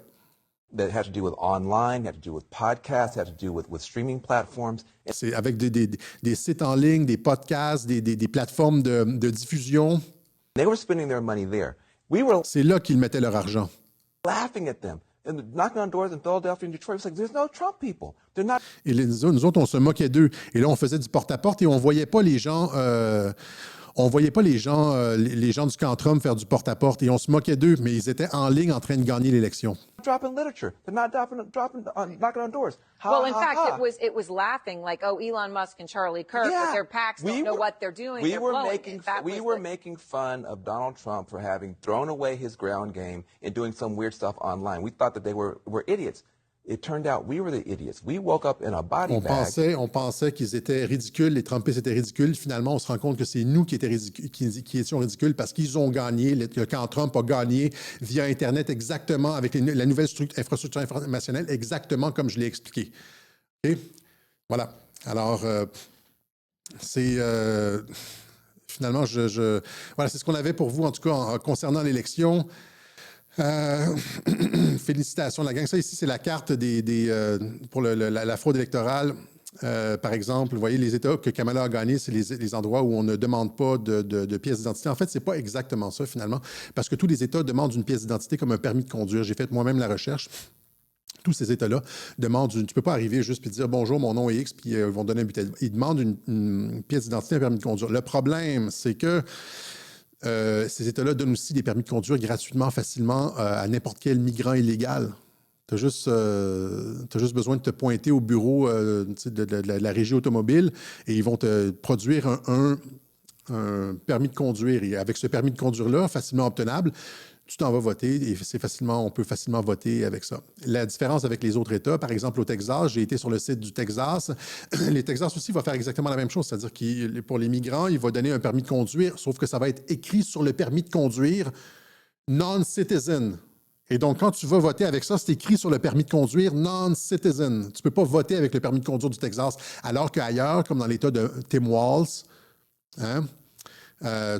That had to do with online, had to do with podcasts, had to do with streaming platforms. C'est avec des sites en ligne, des podcasts, des plateformes de diffusion. They were spending their money there. C'est là qu'ils mettaient leur argent. Laughing at them and knocking on doors in Philadelphia and Detroit. It's like, there's no Trump people. They're not. Et nous autres, on se moquait d'eux. Et là, on faisait du porte-à-porte et on voyait pas les gens... On voyait pas les gens du camp Trump faire du porte-à-porte et on se moquait d'eux, mais ils étaient en ligne en train de gagner l'élection. Dropping literature. They're not knocking on doors. Well, in fact, it was laughing like, oh, Elon Musk and Charlie Kirk with their PACs don't know what they're doing. We were making fun of Donald Trump for having thrown away his ground game and doing some weird stuff online. We thought that they were idiots. It turned out we were the idiots. We woke up in a body bag. On pensait qu'ils étaient ridicules, les Trumpistes étaient ridicules. Finalement, on se rend compte que c'est nous qui étions ridicules parce qu'ils ont gagné. Le camp Trump a gagné via Internet exactement avec la nouvelle infrastructure informationnelle, exactement comme je l'ai expliqué. OK? Voilà. Alors, finalement, voilà, c'est ce qu'on avait pour vous, en tout cas, concernant l'élection. Félicitations, la gang. Ça, ici, c'est la carte pour la fraude électorale. Par exemple, vous voyez, les États que Kamala a gagnés, c'est les endroits où on ne demande pas de pièce d'identité. En fait, c'est pas exactement ça, finalement, parce que tous les États demandent une pièce d'identité comme un permis de conduire. J'ai fait moi-même la recherche. Tous ces États-là demandent tu ne peux pas arriver juste et dire « Bonjour, mon nom est X », puis ils vont donner un bulletin. Ils demandent une pièce d'identité, un permis de conduire. Le problème, c'est que ces États-là donnent aussi des permis de conduire gratuitement, facilement à n'importe quel migrant illégal. Tu as juste besoin de te pointer au bureau de la régie automobile et ils vont te produire un permis de conduire. Et avec ce permis de conduire-là, facilement obtenable, tu t'en vas voter et on peut facilement voter avec ça. La différence avec les autres États, par exemple au Texas, j'ai été sur le site du Texas. Le Texas aussi va faire exactement la même chose, c'est-à-dire que pour les migrants, il va donner un permis de conduire, sauf que ça va être écrit sur le permis de conduire « non-citizen ». Et donc, quand tu vas voter avec ça, c'est écrit sur le permis de conduire « non-citizen ». Tu ne peux pas voter avec le permis de conduire du Texas, alors qu'ailleurs, comme dans l'État de Tim Walz,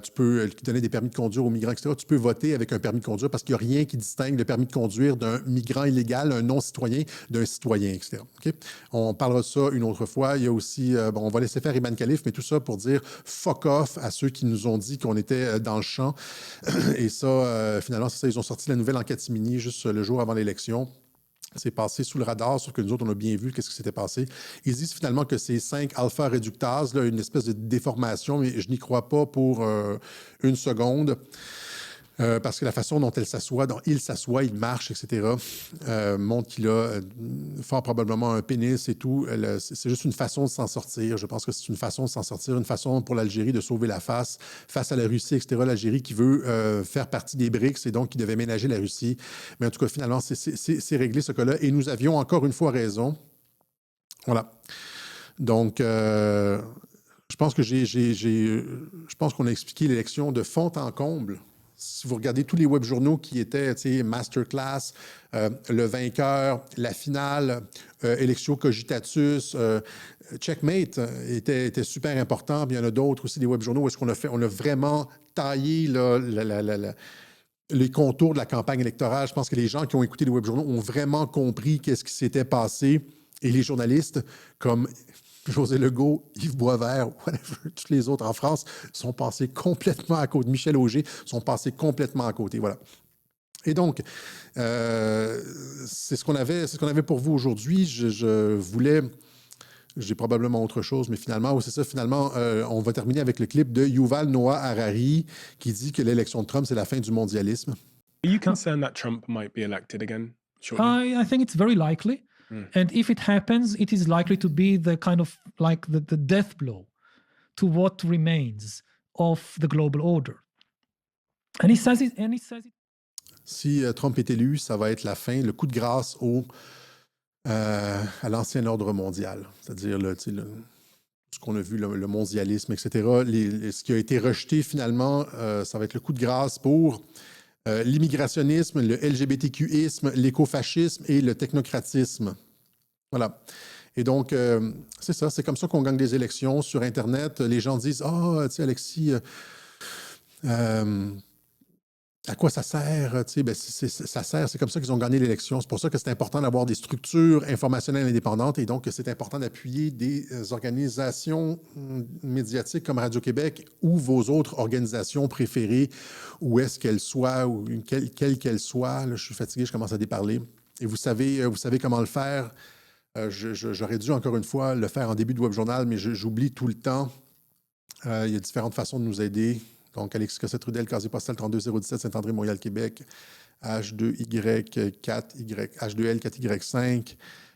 tu peux donner des permis de conduire aux migrants, etc. Tu peux voter avec un permis de conduire parce qu'il n'y a rien qui distingue le permis de conduire d'un migrant illégal, un non-citoyen, d'un citoyen, etc. Okay? On parlera de ça une autre fois. Il y a aussi, on va laisser faire Iman Khalif, mais tout ça pour dire fuck off à ceux qui nous ont dit qu'on était dans le champ. Et ça, finalement, c'est ça, ils ont sorti la nouvelle enquête mini juste le jour avant l'élection. C'est passé sous le radar, sauf que nous autres, on a bien vu qu'est-ce qui s'était passé. Ils disent finalement que c'est 5 alpha-réductases, une espèce de déformation, mais je n'y crois pas pour une seconde. Parce que la façon dont il s'assoit, il marche, etc., montre qu'il a fort probablement un pénis et tout. C'est juste une façon de s'en sortir. Je pense que c'est une façon de s'en sortir, une façon pour l'Algérie de sauver la face à la Russie, etc. L'Algérie qui veut faire partie des BRICS et donc qui devait ménager la Russie. Mais en tout cas, finalement, c'est réglé ce cas-là. Et nous avions encore une fois raison. Voilà. Donc, je pense qu'on a expliqué l'élection de fond en comble. Si vous regardez tous les web journaux qui étaient, Masterclass, Le Vainqueur, La Finale, Electio Cogitatus, Checkmate était super important. Puis il y en a d'autres aussi, des web journaux où est-ce on a vraiment taillé là, les contours de la campagne électorale. Je pense que les gens qui ont écouté les web journaux ont vraiment compris qu'est-ce qui s'était passé. Et les journalistes, comme José Legault, Yves Boisvert, whatever, tous les autres en France, sont passés complètement à côté. Michel Auger sont passés complètement à côté. Voilà. Et donc, c'est ce qu'on avait pour vous aujourd'hui. Je voulais... J'ai probablement autre chose, mais finalement, on va terminer avec le clip de Yuval Noah Harari qui dit que l'élection de Trump, c'est la fin du mondialisme. Are you concerned that Trump might be elected again shortly? I think it's very likely. And if it happens, it is likely to be the kind of like the death blow to what remains of the global order. And he says it. Si Trump est élu, ça va être la fin, le coup de grâce à l'ancien ordre mondial. C'est-à-dire ce qu'on a vu, le mondialisme, etc. Ce qui a été rejeté finalement, ça va être le coup de grâce pour l'immigrationnisme, le LGBTQisme, l'écofascisme et le technocratisme. Voilà. Et donc, c'est ça, c'est comme ça qu'on gagne des élections sur Internet. Les gens disent « Ah, tu sais, Alexis, à quoi ça sert? » Ça sert, c'est comme ça qu'ils ont gagné l'élection. C'est pour ça que c'est important d'avoir des structures informationnelles indépendantes et donc c'est important d'appuyer des organisations médiatiques comme Radio-Québec ou vos autres organisations préférées, où est-ce qu'elles soient, ou quelle qu'elles soient. Là, je suis fatigué, je commence à déparler. Et vous savez comment le faire. J'aurais dû, encore une fois, le faire en début de Web Journal, mais j'oublie tout le temps. Il y a différentes façons de nous aider. Donc, Alexis Cossette-Trudel, casier postal 32017, Saint-André, Montréal, Québec, H2L4Y5. Il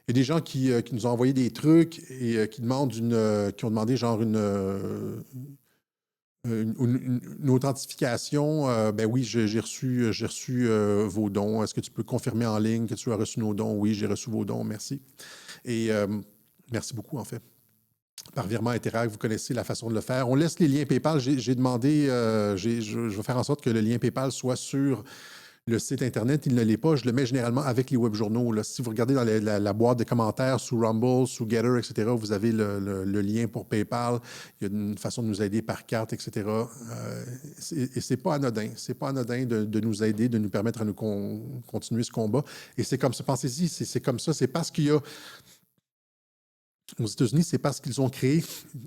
y a des gens qui nous ont envoyé des trucs et qui ont demandé genre une authentification. Ben oui, j'ai reçu vos dons. Est-ce que tu peux confirmer en ligne que tu as reçu nos dons? Oui, j'ai reçu vos dons. Merci. Et merci beaucoup, en fait. Par virement Interact, vous connaissez la façon de le faire. On laisse les liens PayPal. J'ai demandé, je vais faire en sorte que le lien PayPal soit sur le site Internet. Il ne l'est pas. Je le mets généralement avec les web journaux. Là. Si vous regardez dans la boîte de commentaires sous Rumble, sous Getter, etc., vous avez le lien pour PayPal. Il y a une façon de nous aider par carte, etc. Et c'est pas anodin. C'est pas anodin de nous aider, de nous permettre à nous continuer ce combat. Et c'est comme ça. Pensez-y, c'est comme ça. C'est parce qu'il y a... Aux États-Unis, c'est parce qu'ils ont créé...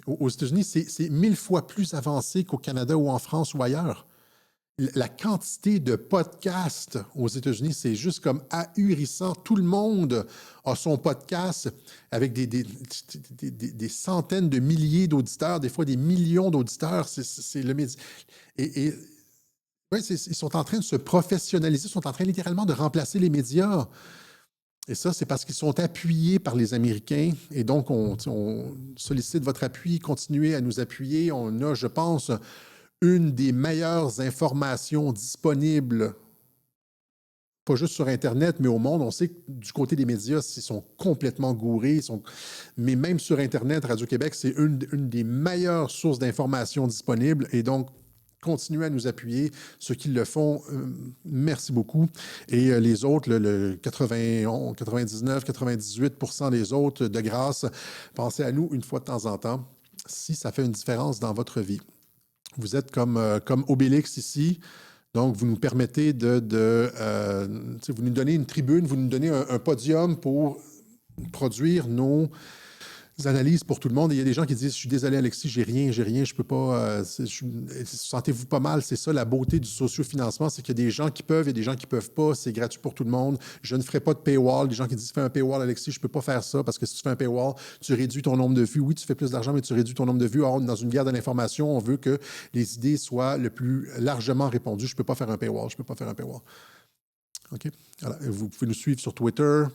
Aux États-Unis, c'est 1000 fois plus avancé qu'au Canada ou en France ou ailleurs. La quantité de podcasts aux États-Unis, c'est juste comme ahurissant. Tout le monde a son podcast avec des centaines de milliers d'auditeurs, des fois des millions d'auditeurs. C'est le média. Et ouais, ils sont en train de se professionnaliser, ils sont en train littéralement de remplacer les médias. Et ça, c'est parce qu'ils sont appuyés par les Américains. Et donc, on sollicite votre appui, continuez à nous appuyer. On a, je pense, une des meilleures informations disponibles, pas juste sur Internet, mais au monde. On sait que du côté des médias, ils sont complètement gourés. Mais même sur Internet, Radio-Québec, c'est une des meilleures sources d'informations disponibles. Et donc, continuez à nous appuyer. Ceux qui le font, merci beaucoup. Et les autres, le 91, 99, 98% des autres, de grâce, pensez à nous une fois de temps en temps, si ça fait une différence dans votre vie. Vous êtes comme Obélix ici, donc vous nous permettez vous nous donnez une tribune, vous nous donnez un podium pour produire nos analyses pour tout le monde. Et il y a des gens qui disent « Je suis désolé, Alexis, j'ai rien, je peux pas... sentez-vous pas mal. » C'est ça, la beauté du sociofinancement, c'est qu'il y a des gens qui peuvent et des gens qui peuvent pas. C'est gratuit pour tout le monde. Je ne ferai pas de paywall. Les gens qui disent « Fais un paywall, Alexis, je peux pas faire ça parce que si tu fais un paywall, tu réduis ton nombre de vues. » Oui, tu fais plus d'argent, mais tu réduis ton nombre de vues. Or, dans une guerre de l'information, on veut que les idées soient le plus largement répandues. Je peux pas faire un paywall. OK? Alors, vous pouvez nous suivre sur Twitter.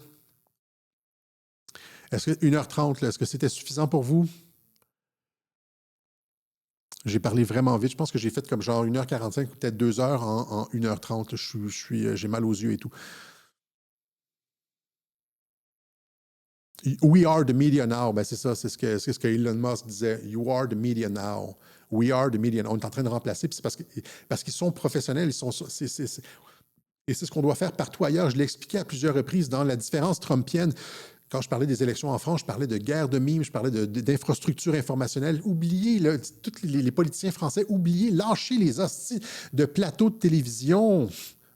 Est-ce que 1h30, est-ce que c'était suffisant pour vous? J'ai parlé vraiment vite. Je pense que j'ai fait comme genre 1h45 ou peut-être 2 heures en 1h30. J'ai mal aux yeux et tout. We are the media now. Ben c'est ça, c'est ce que Elon Musk disait. You are the media now. We are the media. On est en train de remplacer, puis c'est parce qu'ils sont professionnels, et c'est ce qu'on doit faire partout ailleurs. Je l'ai expliqué à plusieurs reprises dans la différence trumpienne. Quand je parlais des élections en France, je parlais de guerre de mimes, je parlais d'infrastructures informationnelles. Oubliez, tous les politiciens français, oubliez, lâchez les hosties de plateaux de télévision.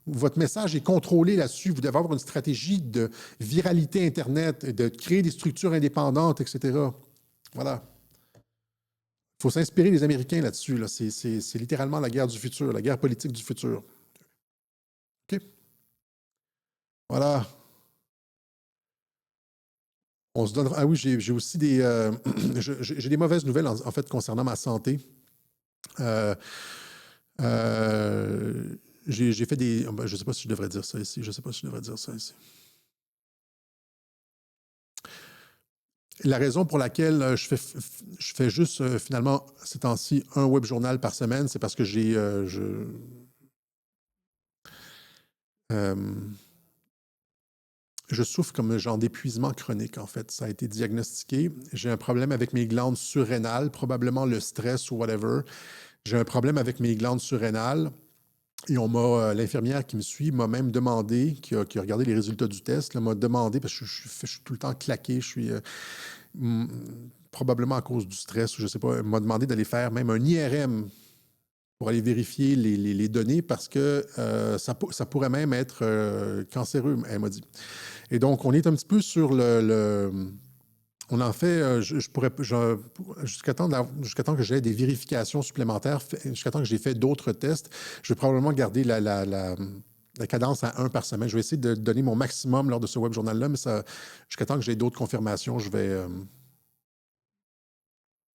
Votre message est contrôlé là-dessus. Vous devez avoir une stratégie de viralité Internet, de créer des structures indépendantes, etc. Voilà. Il faut s'inspirer des Américains là-dessus. Là. C'est littéralement la guerre du futur, la guerre politique du futur. OK? Voilà. On se donne... Ah oui, j'ai aussi des... j'ai des mauvaises nouvelles, en fait, concernant ma santé. J'ai fait des... je ne sais pas si je devrais dire ça ici. La raison pour laquelle je fais juste, finalement, ces temps-ci, un web journal par semaine, c'est parce que je souffre comme un genre d'épuisement chronique, en fait. Ça a été diagnostiqué. J'ai un problème avec mes glandes surrénales, probablement le stress ou whatever. J'ai un problème avec mes glandes surrénales. Et l'infirmière qui me suit m'a même demandé, qui a regardé les résultats du test, m'a demandé, parce que je suis tout le temps claqué, je suis probablement à cause du stress, ou je ne sais pas, m'a demandé d'aller faire même un IRM pour aller vérifier les données, parce que ça pourrait même être cancéreux, elle m'a dit. Et donc, on est un petit peu sur on en fait, jusqu'à temps que j'ai des vérifications supplémentaires, jusqu'à temps que j'ai fait d'autres tests, je vais probablement garder la cadence à 1 par semaine. Je vais essayer de donner mon maximum lors de ce web journal-là, mais jusqu'à temps que j'ai d'autres confirmations, je vais...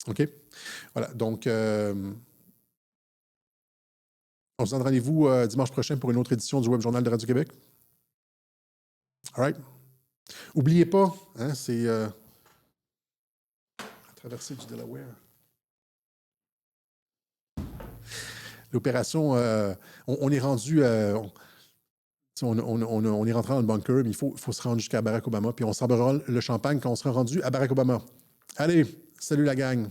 OK? Voilà, donc... on se donne rendez-vous dimanche prochain pour une autre édition du web journal de Radio-Québec. All right? N'oubliez pas, hein, c'est... traversée du Delaware. L'opération, on est rendu, on est rentré dans le bunker, mais il faut se rendre jusqu'à Barack Obama, puis on s'embarrassera le champagne quand on sera rendu à Barack Obama. Allez, salut la gang!